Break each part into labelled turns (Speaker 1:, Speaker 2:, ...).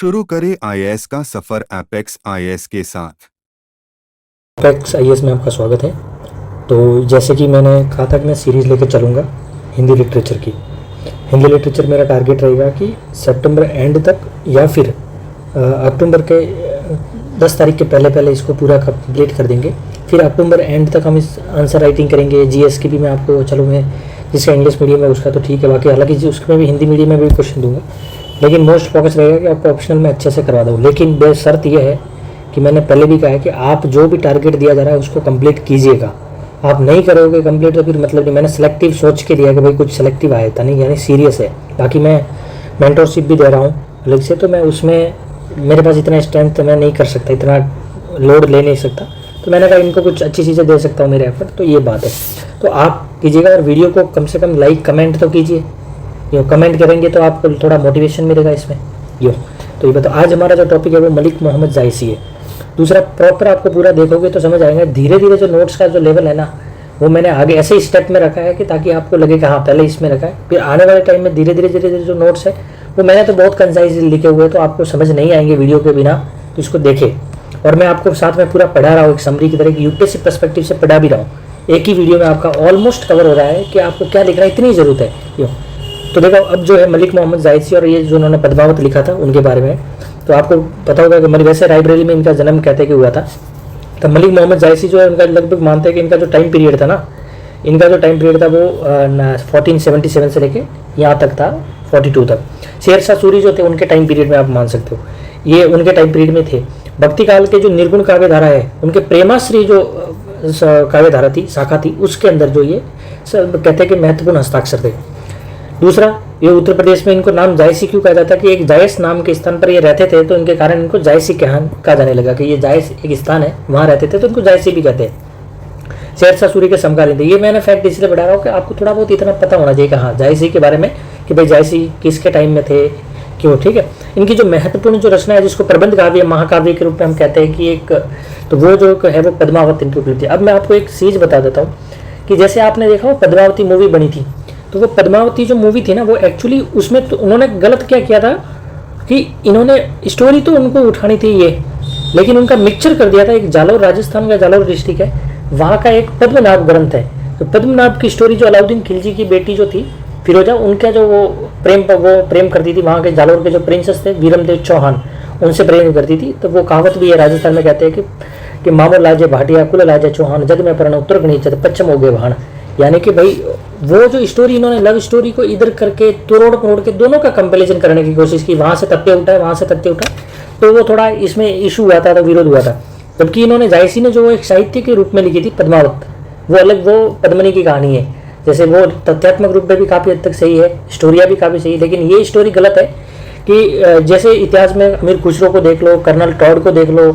Speaker 1: शुरू करें आईएएस का सफर एपेक्स आईएएस के साथ।
Speaker 2: एपेक्स आईएएस में आपका स्वागत है। तो जैसे कि मैंने कहा था कि मैं सीरीज़ लेकर चलूँगा हिंदी लिटरेचर की। हिंदी लिटरेचर मेरा टारगेट रहेगा कि सितंबर एंड तक या फिर अक्टूबर के 10 तारीख के पहले पहले इसको पूरा कंप्लीट कर देंगे। फिर अक्टूबर एंड तक हम इस आंसर राइटिंग करेंगे। जीएस की भी मैं आपको चलो मैं जिसका इंग्लिश मीडियम है उसका तो ठीक है, बाकी हालांकि उसमें भी हिंदी मीडियम में भी क्वेश्चन दूंगा, लेकिन मोस्ट फोकस रहेगा कि आपको ऑप्शनल में अच्छे से करवा दूँ। लेकिन बेशर्त यह है कि मैंने पहले भी कहा है कि आप जो भी टारगेट दिया जा रहा है उसको कंप्लीट कीजिएगा। आप नहीं करोगे कंप्लीट तो फिर मतलब नहीं। मैंने सेलेक्टिव सोच के दिया कि भाई कुछ सेलेक्टिव आया था, नहीं यानी सीरियस है। बाकी मैं मेंटरशिप भी दे रहा हूँ अलग से, तो मैं उसमें मेरे पास इतना स्ट्रेंथ मैं नहीं कर सकता, इतना लोड ले नहीं सकता, तो मैंने कहा इनको कुछ अच्छी चीज़ें दे सकता हूँ मेरे एफर्ट, तो ये बात है। तो आप कीजिएगा और वीडियो को कम से कम लाइक कमेंट तो कीजिए। यूँ कमेंट करेंगे तो आपको थोड़ा मोटिवेशन मिलेगा इसमें। यूँ तो ये बताओ, आज हमारा जो टॉपिक है वो मलिक मोहम्मद जायसी है। दूसरा प्रॉपर आपको पूरा देखोगे तो समझ आएगा। धीरे धीरे जो नोट्स का जो लेवल है ना वो मैंने आगे ऐसे ही स्टेप में रखा है कि ताकि आपको लगे कि हाँ पहले इसमें रखा है, फिर आने वाले टाइम में धीरे धीरे जो नोट्स है वो मैंने तो बहुत कंसाइज लिखे हुए हैं, तो आपको समझ नहीं आएंगे वीडियो के बिना, तो इसको देखें। और मैं आपको साथ में पूरा पढ़ा रहा हूँ एक समरी की तरह, यूपीएससी पर्सपेक्टिव से पढ़ा भी रहा हूँ। एक ही वीडियो में आपका ऑलमोस्ट कवर हो रहा है कि आपको क्या लिखना है, इतनी ज़रूरत है यूँ। तो देखो अब जो है मलिक मोहम्मद जायसी और ये जो उन्होंने पद्मावत लिखा था उनके बारे में, तो आपको पता होगा कि मेरी वैसे रायबरेली में इनका जन्म कहते कि हुआ था। तो मलिक मोहम्मद जायसी जो है उनका लगभग मानते हैं कि इनका जो टाइम पीरियड था ना, इनका जो टाइम पीरियड था वो 1477 से लेके यहाँ तक था 42 तक। शेरशाह सूरी जो थे उनके टाइम पीरियड में आप मान सकते हो, ये उनके टाइम पीरियड में थे। भक्ति काल के जो निर्गुण काव्य धारा है उनके प्रेमाश्री जो काव्य धारा थी शाखा थी, उसके अंदर जो ये कहते हैं कि महत्वपूर्ण हस्ताक्षर थे। दूसरा, ये उत्तर प्रदेश में इनको नाम जायसी क्यों कहा जाता है कि एक जायस नाम के स्थान पर ये रहते थे, तो इनके कारण इनको जायसी कहा जाने लगा कि ये जायस एक स्थान है वहाँ रहते थे, तो इनको जायसी भी कहते हैं। शेरशाह सूरी के समकालीन थे। ये मैंने फैक्ट इसलिए बढ़ा रहा हूँ कि आपको थोड़ा बहुत इतना पता होना चाहिए कि हाँ जायसी के बारे में कि भाई जायसी किसके टाइम में थे, क्यों, ठीक है। इनकी जो महत्वपूर्ण जो रचना है जिसको प्रबंध काव्य महाकाव्य के रूप में हम कहते हैं कि एक, तो वो जो है वो पद्मावत इनकी उपलब्धि। अब मैं आपको एक चीज़ बता देता हूँ कि जैसे आपने देखा हो पद्मावती मूवी बनी थी, तो वो पद्मावती जो मूवी थी ना वो एक्चुअली उसमें तो उन्होंने गलत क्या किया था कि इन्होंने स्टोरी तो उनको उठानी थी ये, लेकिन उनका मिक्सचर कर दिया था। एक जालौर, राजस्थान का जालौर डिस्ट्रिक्ट है, वहाँ का एक पद्मनाभ ग्रंथ है, तो पद्मनाभ की स्टोरी जो अलाउद्दीन खिलजी की बेटी जो थी फिरोजा, उनका जो वो प्रेम करती थी, वहाँ के जालौर के जो प्रिंसेस थे वीरमदेव चौहान, उनसे प्रेम करती थी। तो वो कहावत भी है राजस्थान में, कहते हैं कि मामो लाजे भाटिया कुल लाजे चौहान जग में परण उत्तर गणित पश्चिम हो गए भाण। यानी कि भाई वो जो स्टोरी इन्होंने लव स्टोरी को इधर करके तोड़ मरोड़ के दोनों का कंपेरिजन करने की कोशिश की, वहाँ से तथ्य उठाए वहाँ से तथ्य उठाए, तो वो थोड़ा इसमें इशू हुआ था, तो विरोध हुआ था। जबकि इन्होंने जायसी ने जो एक साहित्य के रूप में लिखी थी पद्मावत, वो अलग, वो पद्मनी की कहानी है। जैसे वो तथ्यात्मक रूप में भी काफ़ी हद तक सही है, स्टोरिया भी काफ़ी सही है, लेकिन ये स्टोरी गलत है कि जैसे इतिहास में अमीर खुसरो को देख लो, कर्नल टॉड को देख लो,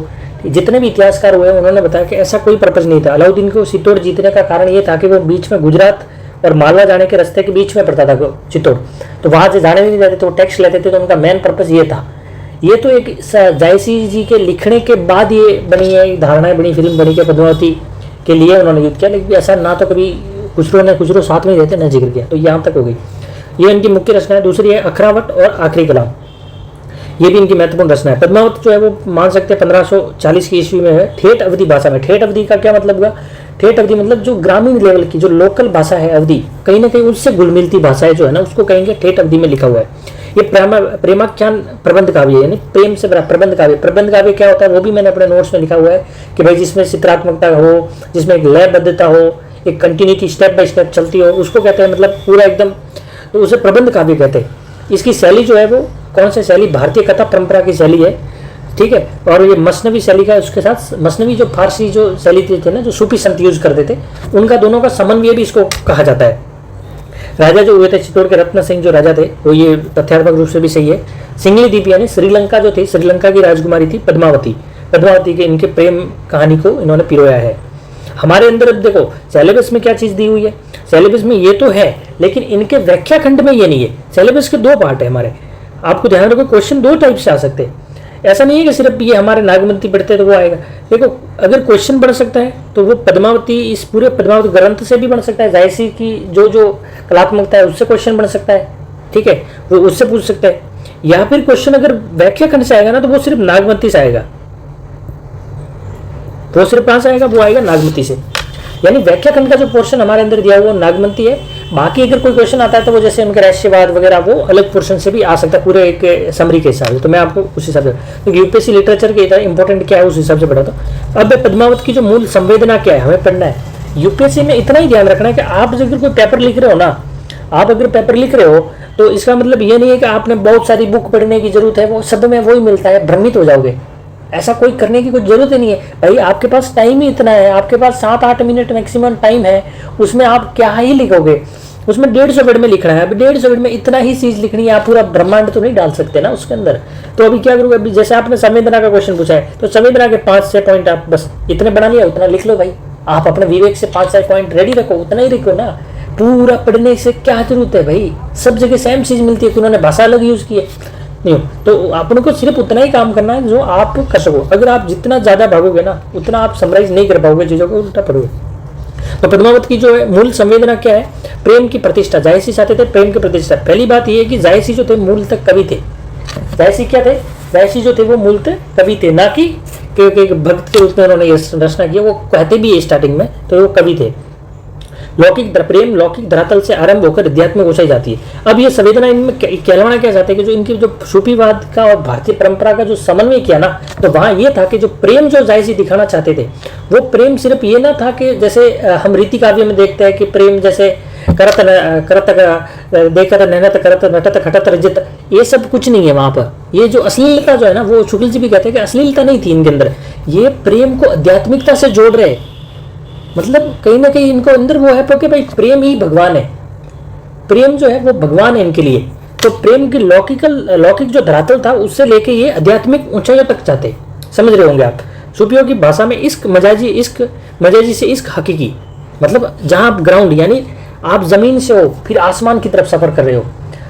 Speaker 2: जितने भी इतिहासकार हुए उन्होंने बताया कि ऐसा कोई पर्पज़ नहीं था। अलाउद्दीन को चित्तौड़ जीतने का कारण ये था कि वो बीच में गुजरात और मालवा जाने के रास्ते के बीच में पड़ता था चित्तौड़, तो वहाँ से जाने नहीं देते, तो टैक्स लेते थे, तो उनका मेन पर्पज़ ये था। ये तो एक जायसी जी के लिखने के बाद ये बनी है, धारणाएं बनी, फिल्म बनी के पद्मावती के लिए उन्होंने युद्ध किया, लेकिन ऐसा ना तो कभी खुसरो साथ में रहते न जिक्र किया, तो यहाँ तक हो गई। ये इनकी मुख्य रचना है। दूसरी है अखरावट और आखिरी कलाम, ये भी इनकी महत्वपूर्ण रचना है। पद्मावत जो है वो मान सकते हैं 1540 की ईस्वी में है, ठेठ अवधि भाषा में। ठेठ अवधि का क्या मतलब हुआ? ठेठ अवधि मतलब जो ग्रामीण लेवल की जो लोकल भाषा है अवधि, कहीं ना कहीं उससे घुल मिलती भाषाएं जो है ना, उसको कहेंगे ठेठ अवधि में लिखा हुआ है। ये प्रेमाख्यान प्रबंध काव्य, यानी प्रेम से प्रबंध काव्य। प्रबंध काव्य क्या होता है वो भी मैंने अपने नोट्स में लिखा हुआ है कि भाई जिसमें चित्रात्मकता हो, जिसमें एक लयबद्धता हो, एक कंटिन्यूटी स्टेप बाय स्टेप चलती हो, उसको कहते हैं मतलब पूरा एकदम, तो उसे प्रबंध काव्य कहते हैं। इसकी शैली जो है वो कौन सी शैली? भारतीय कथा परंपरा की शैली है, ठीक है। और ये मसनवी शैली का, उसके साथ मसनवी जो फारसी जो शैली थे ना, जो सूफी संत यूज करते थे, उनका दोनों का समन्वय भी इसको कहा जाता है। राजा जो हुए थे चित्तौड़ के रत्न सिंह जो राजा थे, वो ये तथ्यात्मक रूप से भी सही है। सिंगली द्वीप यानी श्रीलंका जो थी, श्रीलंका की राजकुमारी थी पद्मावती। पद्मावती के इनके प्रेम कहानी को इन्होंने पिरोया है हमारे अंदर। अब देखो सिलेबस में क्या चीज़ दी हुई है, सिलेबस में ये तो है, लेकिन इनके व्याख्या खंड में ये नहीं है। सिलेबस के 2 पार्ट है हमारे, आपको ध्यान रखो, क्वेश्चन 2 टाइप से आ सकते हैं। ऐसा नहीं है कि सिर्फ ये हमारे नागमती पढ़ते तो वो आएगा। देखो अगर क्वेश्चन बन सकता है तो वो पद्मावती, इस पूरे पद्मावती ग्रंथ से भी बन सकता है। जायसी की जो कलात्मकता है उससे क्वेश्चन बन सकता है, ठीक है, वो उससे पूछ सकता है। या फिर क्वेश्चन अगर व्याख्या खंड से आएगा ना तो वो सिर्फ नागमती से आएगा, वो सिर्फ कहां से आएगा, वो आएगा नागमती से। यानी व्याख्या खंड का जो पोर्शन हमारे अंदर दिया हुआ नागमती है। बाकी अगर कोई क्वेश्चन आता है तो वो जैसे उनके राष्ट्रवाद वगैरह वो अलग पोर्शन से भी आ सकता है, पूरे एक समरी के हिसाब से। तो मैं आपको उस हिसाब से, क्योंकि यूपीएससी लिटरेचर के इतना इंपॉर्टेंट क्या है उस हिसाब से पढ़ा था। अब पद्मावत की जो मूल संवेदना क्या है हमें पढ़ना है। यूपीएससी में इतना ही ध्यान रखना है कि आप अगर कोई पेपर लिख रहे हो ना, आप अगर पेपर लिख रहे हो तो इसका मतलब ये नहीं है कि आपने बहुत सारी बुक पढ़ने की जरूरत है, वो सब में वही मिलता है, भ्रमित हो जाओगे। ऐसा कोई करने की कोई जरूरत ही नहीं है भाई। आपके पास टाइम ही इतना है, आपके पास 7-8 मिनट मैक्सिमम टाइम है, उसमें आप क्या ही लिखोगे। उसमें 150 वर्ड में लिखना है। अभी 150 वर्ड में इतना ही चीज लिखनी है, आप पूरा ब्रह्मांड तो नहीं डाल सकते ना उसके अंदर। तो अभी क्या करोगे, अभी जैसे आपने संवेदना का क्वेश्चन पूछा है तो संवेदना के 5-6 पॉइंट आप बस इतने बना लिया, उतना लिख लो भाई। आप अपने विवेक से 5-6 पॉइंट रेडी रखो, उतना ही लिखो ना। पूरा पढ़ने से क्या जरूरत है भाई, सब जगह सेम चीज मिलती है, कि उन्होंने भाषा अलग यूज की है नहीं। तो अपन को सिर्फ उतना ही काम करना है जो आप कर सको। अगर आप जितना ज्यादा भागोगे ना उतना आप समराइज नहीं कर पाओगे चीजों को, उल्टा पढ़ोगे। तो पद्मावत की जो है मूल संवेदना क्या है, प्रेम की प्रतिष्ठा। जायसी चाहते थे प्रेम की प्रतिष्ठा। पहली बात यह है कि जायसी जो थे मूल तक कवि थे। जायसी क्या थे, जायसी जो थे वो मूल तक कवि थे, ना कि एक भक्त के रूप में उन्होंने ये रचना किया। वो कहते भी है स्टार्टिंग में, तो वो कवि थे। लौकिक प्रेम लौकिक धरातल से आरंभ होकर अध्यात्म में ऊंचाई जाती है। अब ये संवेदना इनमें कहलाना क्या चाहते हैं कि जो इनकी जो सूफीवाद का और भारतीय परंपरा का जो समन्वय किया ना, तो वहां ये था कि जो प्रेम जो जायसी दिखाना चाहते थे, वो प्रेम सिर्फ ये ना था कि जैसे हम रीति काव्य में देखते हैं कि प्रेम जैसे करत देखत नहनत करत नटत खटत रजत, ये सब कुछ नहीं है वहां पर। ये जो अश्लीलता जो है ना, वो शुक्ल जी भी कहते हैं कि अश्लीलता नहीं थी इनके अंदर। ये प्रेम को आध्यात्मिकता से जोड़ रहे, मतलब कहीं ना कहीं इनको अंदर वो है कि भाई प्रेम ही भगवान है, प्रेम जो है वो भगवान है इनके लिए। तो प्रेम की लौकिक जो धरातल था उससे लेके ये आध्यात्मिक ऊंचाइयों तक जाते, समझ रहे होंगे आप। सूफियों की भाषा में इश्क मजाजी से इश्क हकीकी, मतलब जहां आप ग्राउंड यानी आप जमीन से हो फिर आसमान की तरफ सफर कर रहे हो,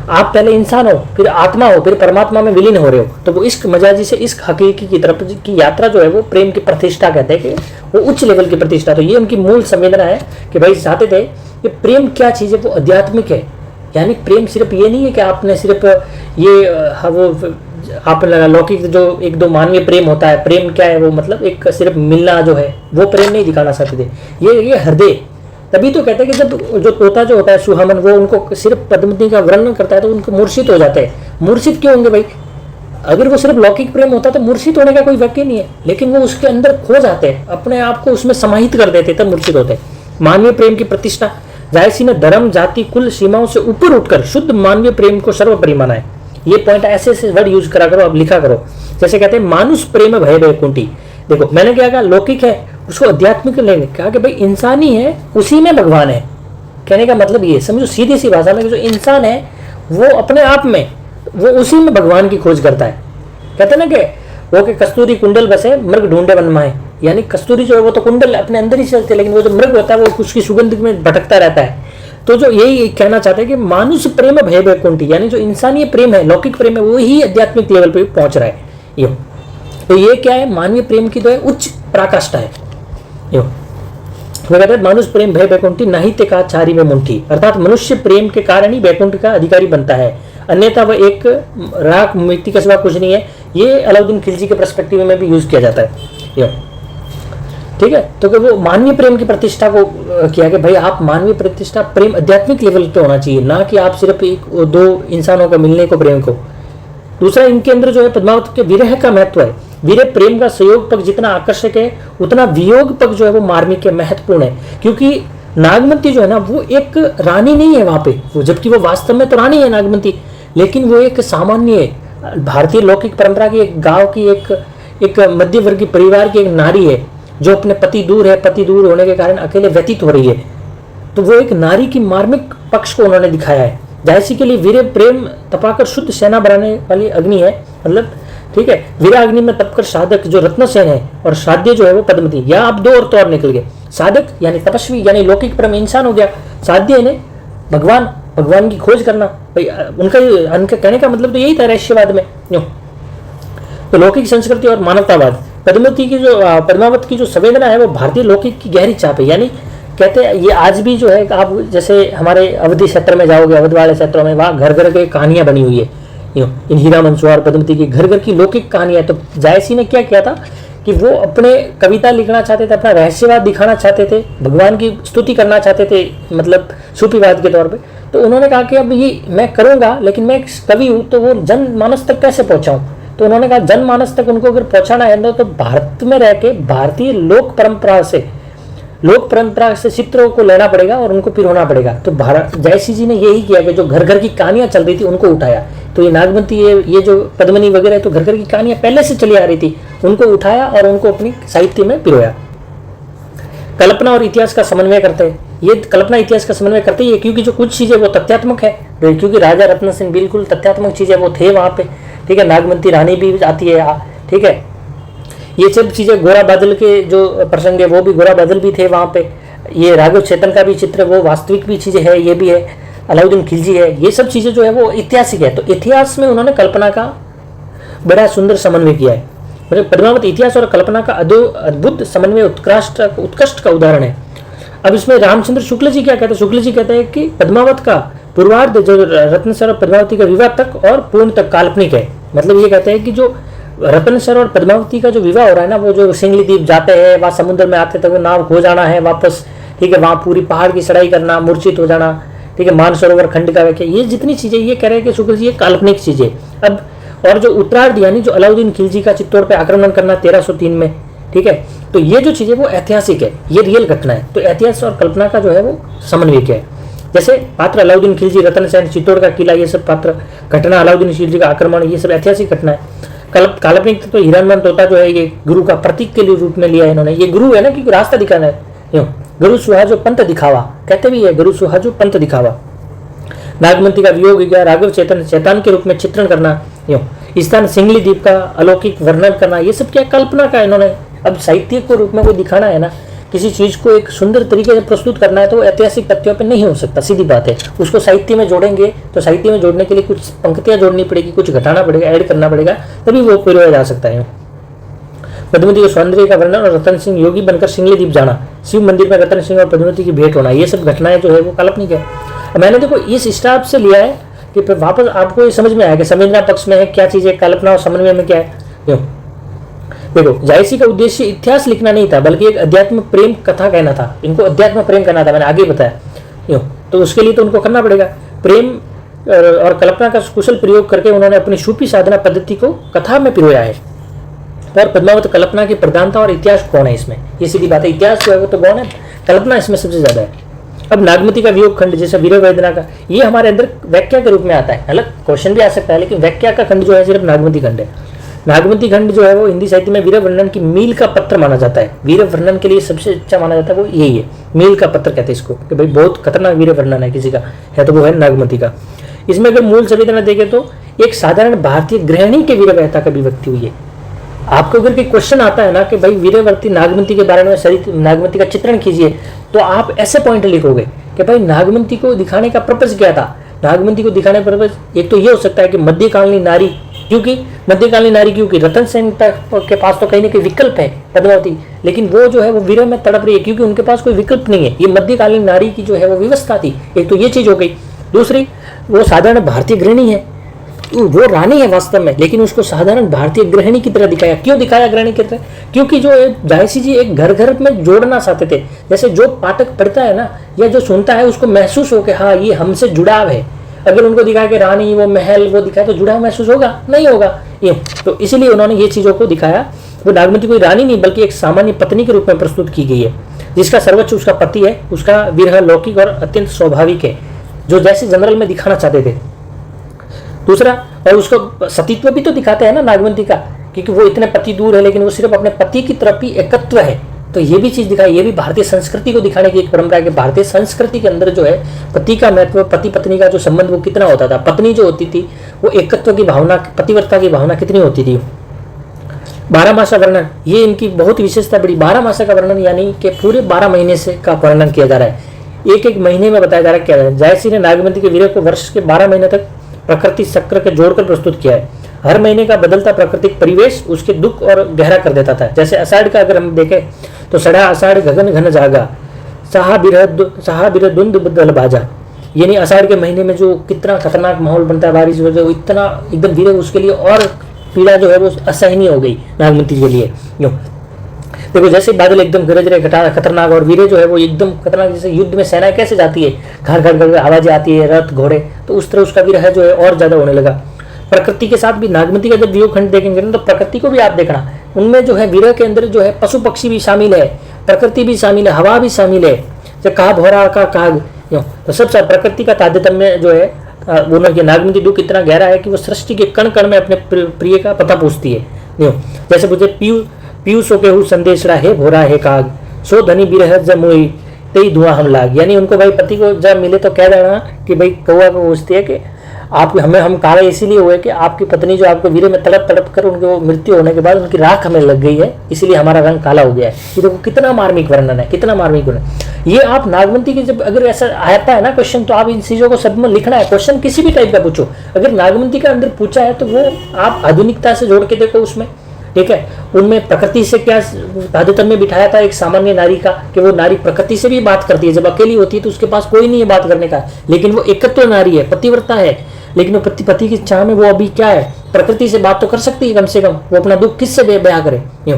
Speaker 2: आप पहले इंसान हो फिर आत्मा हो फिर परमात्मा में विलीन हो रहे हो। तो वो इश्क मजाजी से इश्क हकीकी की तरफ की यात्रा जो है वो प्रेम की प्रतिष्ठा कहते हैं, कि वो उच्च लेवल की प्रतिष्ठा। तो ये उनकी मूल संवेदना है कि भाई चाहते थे कि प्रेम क्या चीज़ है, वो आध्यात्मिक है। यानी प्रेम सिर्फ ये नहीं है कि आपने सिर्फ ये वो आप लौकिक जो 1-2 मानवीय प्रेम होता है, प्रेम क्या है वो मतलब एक सिर्फ मिलना जो है वो प्रेम नहीं दिखाना चाहते थे। ये हृदय, तभी तो कहते हैं कि जब जो तोता जो होता है सुहामन, वो उनको सिर्फ पद्मती का वर्णन करता है तो उनको मूर्छित हो जाते हैं। मूर्छित क्यों होंगे भाई, अगर वो सिर्फ लौकिक प्रेम होता तो मूर्छित होने का कोई वाक्य नहीं है, लेकिन वो उसके अंदर खो जाते हैं, अपने आप को उसमें समाहित कर देते तब मूर्छित होते हैं। मानवीय प्रेम की प्रतिष्ठा, जायसी ने धर्म जाति कुल सीमाओं से ऊपर उठकर शुद्ध मानवीय प्रेम को सर्वोपरि माना है। ये पॉइंट ऐसे वर्ड यूज करा करो, अब लिखा करो। जैसे कहते हैं मानुष प्रेम भय वैकुंठी। देखो मैंने क्या कहा, लौकिक है उसको आध्यात्मिक लेंगे, कहा कि भाई इंसानी है उसी में भगवान है। कहने का मतलब ये समझो सीधी सी भाषा में कि जो इंसान है वो अपने आप में, वो उसी में भगवान की खोज करता है। कहते ना कि वो कि कस्तूरी कुंडल बसे मृग ढूंढे वन माए, यानी कस्तूरी जो है वो तो कुंडल अपने अंदर ही चलते, लेकिन वो जो मृग होता है वो उसकी सुगंध में भटकता रहता है। तो जो यही कहना चाहते हैं कि मानुष प्रेम भय वैकुंठी, यानी जो इंसानी प्रेम है लौकिक प्रेम है वो ही आध्यात्मिक लेवल पे पहुंच रहा है। यो तो ये क्या है, मानवीय प्रेम की तो है उच्च पराकाष्ठा है। यो वो कहते हैं मानुष प्रेम भय वैकुंठी नहीं ते का चारी में मुंठी, अर्थात मनुष्य प्रेम के कारण ही वैकुंठ का अधिकारी बनता है, अन्यथा वह एक राख मिट्टी का सिवा कुछ नहीं है। ये अलाउद्दीन खिलजी के पर्सपेक्टिव में भी यूज किया जाता है। यो ठीक है, तो कि वो मानवीय प्रेम की प्रतिष्ठा को किया कि भाई आप मानवीय प्रतिष्ठा प्रेम आध्यात्मिक लेवल पे होना चाहिए, ना कि आप सिर्फ 1-2 इंसानों का मिलने को प्रेम को। दूसरा इनके अंदर जो है पद्मावत के विरह का महत्व है। विरह प्रेम का संयोग पक्ष जितना आकर्षक है उतना वियोग पक्ष जो है वो मार्मिक है, महत्वपूर्ण है। क्योंकि नागमती जो है ना वो एक रानी नहीं है वहां पे, वो जबकि वो वास्तव में तो रानी है नागमती, लेकिन वो एक सामान्य भारतीय लौकिक परंपरा की एक गांव की एक मध्यवर्गीय परिवार की एक नारी है जो अपने पति दूर है, पति दूर होने के कारण अकेले व्यतीत हो रही है। तो वो एक नारी की मार्मिक पक्ष को उन्होंने दिखाया है। जायसी के लिए वीर प्रेम तपाकर शुद्ध सेना बनाने वाली अग्नि है, मतलब ठीक है, वीरा अग्नि में तपकर साधक जो रत्नसेन है और साध्य जो है वो पद्मती। या आप 2 और तो और निकल गए, साधक यानी तपस्वी यानी लौकिक प्रेम इंसान हो गया, साध्य यानी भगवान की खोज करना। भाई उनका कहने का मतलब तो यही था रहस्यवाद में। तो लौकिक संस्कृति और मानवतावाद, पद्मावत की जो संवेदना है वो भारतीय लौकिक की गहरी छाप है। यानी कहते हैं ये आज भी जो है, आप जैसे हमारे अवधि क्षेत्र में जाओगे, अवध वाले क्षेत्रों में, वहाँ घर घर के कहानियां बनी हुई है। इन हीरा मनसुआ और पद्मवती की घर घर की लौकिक कहानियां। तो जायसी ने क्या किया था कि वो अपने कविता लिखना चाहते थे, अपना रहस्यवाद दिखाना चाहते थे, भगवान की स्तुति करना चाहते थे, मतलब सूफीवाद के तौर पे। तो उन्होंने कहा कि अब ये मैं करूँगा, लेकिन मैं एक कवि हूँ, तो वो जनमानस तक कैसे पहुँचाऊँ। तो उन्होंने कहा जनमानस तक उनको अगर पहुँचाना है तो भारत में रह के भारतीय लोक परंपरा से चित्रों को लेना पड़ेगा और उनको पिरोना पड़ेगा। तो जायसी जी ने यही किया कि जो घर घर की कहानियां चल रही थी उनको उठाया। तो ये नागमती, ये जो पद्मिनी वगैरह, तो घर घर की कहानियां पहले से चली आ रही थी, उनको उठाया और उनको अपनी साहित्य में पिरोया। कल्पना और इतिहास का समन्वय करते हैं। ये कल्पना इतिहास का समन्वय करते ही है, क्योंकि जो कुछ चीजें वो तथ्यात्मक है, क्योंकि राजा रत्न सिंह बिल्कुल तथ्यात्मक चीजें वो थे वहां पे, ठीक है। नागमती रानी भी आती है, ठीक है। ये सब चीज़ें, गोरा बादल के जो प्रसंग है वो भी, गोरा बादल भी थे वहाँ पे। ये राघव चेतन का भी चित्र, वो वास्तविक भी चीज़ें है, ये भी है। अलाउद्दीन खिलजी है, ये सब चीज़ें जो है वो ऐतिहासिक है। तो इतिहास में उन्होंने कल्पना का बड़ा सुंदर समन्वय किया है। मतलब पद्मावत इतिहास और कल्पना का अद्भुत समन्वय उत्कृष्ट का उदाहरण है। अब इसमें रामचंद्र शुक्ल जी क्या कहते हैं? शुक्ल जी कहते हैं कि पद्मावत का पूर्वार्ध जो रत्न सर और पद्मावती का विवाह तक और पूर्ण तक काल्पनिक है। मतलब ये कहते हैं कि जो रतन सर और पद्मावती का जो विवाह हो रहा है ना, वो जो सिंगली द्वीप जाते हैं, वहाँ समुद्र में आते तक वो नाव खो जाना है वापस, ठीक है, वहाँ पूरी पहाड़ की चढ़ाई करना, मूर्छित हो जाना, ठीक है, मानसरोवर खंड का व्याख्या, ये जितनी चीजें ये कह रहे हैं कि शुक्ल जी ये काल्पनिक चीजें। अब और जो उत्तरार्ध यानी जो अलाउद्दीन खिलजी का चित्तौड़ पे आक्रमण करना 1303 में, ठीक है, तो ये जो चीजें वो ऐतिहासिक है, ये रियल घटना है। तो ऐतिहास और कल्पना का जो है वो समन्वय किया है। जैसे पात्र अलाउद्दीन खिलजी, रतन सेन, चित्तौड़ का किला, ये सब पात्र घटना, अलाउद्दीन खिलजी का आक्रमण, ये सब ऐतिहासिक घटना है। काल्पनिक तो हिरणमन तोता जो है ये गुरु का प्रतीक के लिए रूप में लिया है इन्होंने। ये गुरु है ना, कि रास्ता दिखाना है। गुरु सुहाजो पंथ दिखावा कहते भी है, गुरु सुहाजो पंथ दिखावा। नागमती का वियोग गया, राघव चेतन चैतान के रूप में चित्रण करना, स्थान सिंगली द्वीप का अलौकिक वर्णन करना, ये सब क्या कल्पना का इन्होंने। अब साहित्य को रूप में कोई दिखाना है ना, किसी चीज को एक सुंदर तरीके से प्रस्तुत करना है, तो ऐतिहासिक तथ्यों पे नहीं हो सकता, सीधी बात है। उसको साहित्य में जोड़ेंगे तो साहित्य में जोड़ने के लिए कुछ पंक्तियां जोड़नी पड़ेगी, कुछ घटाना पड़ेगा, ऐड करना पड़ेगा, तभी वो पिरोया जा सकता है। पद्मावती के सौंदर्य का वर्णन और रतन सिंह योगी बनकर सिंगली द्वीप जाना, शिव मंदिर में रतन सिंह और पद्मावती की भेंट होना, ये सब घटनाएं जो है वो काल्पनिक है। मैंने देखो इस स्टाफ से लिया है कि फिर वापस आपको ये समझ में आया कि संवेदना पक्ष में है क्या चीज है, कल्पना और समन्वय में क्या है। देखो जायसी का उद्देश्य इतिहास लिखना नहीं था, बल्कि एक अध्यात्म प्रेम कथा कहना था। इनको अध्यात्म प्रेम करना था, मैंने आगे बताया। तो उसके लिए तो उनको करना पड़ेगा प्रेम और कल्पना का कुशल प्रयोग करके उन्होंने अपनी सूफी साधना पद्धति को कथा में पिरोया है। और पद्मावत कल्पना की प्रधानता और इतिहास कौन है इसमें, ये सीधी बात है। इतिहास जो है वो तो कौन है, कल्पना इसमें सबसे ज्यादा है। अब नागमती का वियोग खंड, जैसे वीर वेदना का, ये हमारे अंदर व्याख्या के रूप में आता है। अलग क्वेश्चन भी आ सकता है, लेकिन व्याख्या का खंड जो है सिर्फ नागमती खंड है। नागमती खंड जो है वो हिंदी साहित्य में वीर वर्णन की मील का पत्र माना जाता है। वीर वर्णन के लिए सबसे अच्छा माना जाता है वो यही है, मील का पत्र कहते हैं इसको, कि भाई बहुत खतरनाक वीर वर्णन है किसी का है, तो वो है नागमती का। इसमें अगर मूल संवेदना देखें तो एक साधारण भारतीय गृहिणी के वीरवहता की अभिव्यक्ति हुई है। आपको अगर कोई क्वेश्चन आता है ना कि भाई वीरवर्ती नागमती के बारे में सरित नागमती का चित्रण कीजिए, तो आप ऐसे पॉइंट लिखोगे कि भाई नागमती को दिखाने का पर्पज क्या था। नागमती को दिखाने का पर्पज एक तो ये हो सकता है कि मध्यकालीन नारी, क्योंकि मध्यकालीन नारी, क्योंकि रतन सेन के पास तो कहीं ना कहीं विकल्प है पद्मावती, लेकिन वो जो है वो वीर में तड़प रही है क्योंकि उनके पास कोई विकल्प नहीं है। ये मध्यकालीन नारी की जो है वो व्यवस्था थी, एक तो ये चीज हो गई। दूसरी, वो साधारण भारतीय गृहिणी है, वो रानी है वास्तव में, लेकिन उसको साधारण भारतीय गृहिणी की तरह दिखाया। क्यों दिखाया गृहिणी की तरह? क्योंकि जो जायसी जी एक घर घर में जोड़ना चाहते थे। जैसे जो पाठक पढ़ता है ना या जो सुनता है उसको महसूस हो कि हाँ ये हमसे जुड़ाव है। अगर उनको दिखाया कि रानी वो महल वो दिखाया तो जुड़ाव महसूस होगा? नहीं होगा। ये तो इसलिए उन्होंने ये चीजों को दिखाया। वो नागमती कोई रानी नहीं बल्कि एक सामान्य पत्नी के रूप में प्रस्तुत की गई है, जिसका सर्वोच्च उसका पति है, उसका विरह लौकिक और अत्यंत स्वाभाविक है, जो जैसे जनरल में दिखाना चाहते थे। दूसरा, और उसको सतीत्व भी तो दिखाते हैं ना नागमती का, क्योंकि वो इतने पति दूर है लेकिन वो सिर्फ अपने पति की तरफ ही एकत्व है। तो ये भी चीज दिखाई, ये भी भारतीय संस्कृति को दिखाने की एक परंपरा है कि भारतीय संस्कृति के अंदर जो है पति का महत्व, पति पत्नी का जो संबंध वो कितना होता था। पत्नी जो होती थी वो एकत्व की भावना, पतिव्रता की भावना कितनी होती थी। 12 मासा वर्णन, ये इनकी बहुत विशेषता बड़ी। 12 मासा का वर्णन यानी कि पूरे 12 महीने से का वर्णन किया जा रहा है, एक एक महीने में बताया जा रहा है क्या है। जायसी ने नागमती के वीर को वर्ष के 12 महीने तक प्रकृति चक्र के जोड़कर प्रस्तुत किया है। हर महीने का बदलता प्राकृतिक परिवेश उसके दुख और गहरा कर देता था। जैसे आषाढ़ का अगर हम देखें तो सड़ा आषाढ़ गगन घन जागा, साहा बिरह दुंद बदल बाजा, यानी आषाढ़ के महीने में जो कितना खतरनाक माहौल बनता है बारिश वजह, वो इतना एकदम धीरे, उसके लिए और पीड़ा जो है वो असहनीय हो गई नागमती के लिए। क्यों? देखो जैसे बादल एकदम गरज रहे खतरनाक, और वीरे जो है वो एकदम खतरनाक, जैसे युद्ध में सेना कैसे जाती है, घर घर घर आवाजें आती है, रथ घोड़े, तो उस तरह उसका विरह जो है और ज्यादा होने लगा। प्रकृति के साथ भी नागमती का जब वियोग खंड देखेंगे ना, तो प्रकृति को भी आप देखना, उनमें जो है विरह के अंदर जो है पशु पक्षी भी शामिल है, प्रकृति भी शामिल है, हवा भी शामिल है, जब कहा भौरा का काग, तो सब प्रकृति का तादात्म्य जो है उन्होंने नागमती दुख इतना गहरा है कि वो सृष्टि के कण कण में अपने प्रिय का पता पूछती है। जैसे पूछे पीयूष के हु संदेशड़ा है भोरा है काग, सो धनी बिरह जमुई तई धुआं हम लाग। यानी उनको भाई पति को जब मिले तो कह देना कि भाई कौआ को पूछती है कि आप हम काले इसीलिए हुए कि आपकी पत्नी जो आपको वीरे में तड़प तड़प कर उनकी वो मृत्यु होने के बाद उनकी राख हमें लग गई है, इसीलिए हमारा रंग काला हो गया है। ये देखो कितना मार्मिक वर्णन है, कितना मार्मिक वर्णन। ये आप नागमती के जब अगर ऐसा आता है ना क्वेश्चन, तो आप इन चीजों को सब में लिखना है। क्वेश्चन किसी भी टाइप का पूछो, अगर नागमती का अंदर पूछा है तो वो आप आधुनिकता से जोड़ के देखो उसमें, ठीक है। उनमें प्रकृति से क्या तादात्म्य में बिठाया था एक सामान्य नारी का, कि वो नारी प्रकृति से भी बात करती है, जब अकेली होती है तो उसके पास कोई नहीं है बात करने का, लेकिन वो एकत्व नारी है, पतिव्रता है, लेकिन वो पति की चाह में वो अभी क्या है, प्रकृति से बात तो कर सकती है कम से कम, वो अपना दुख किससे बयां करे। यूं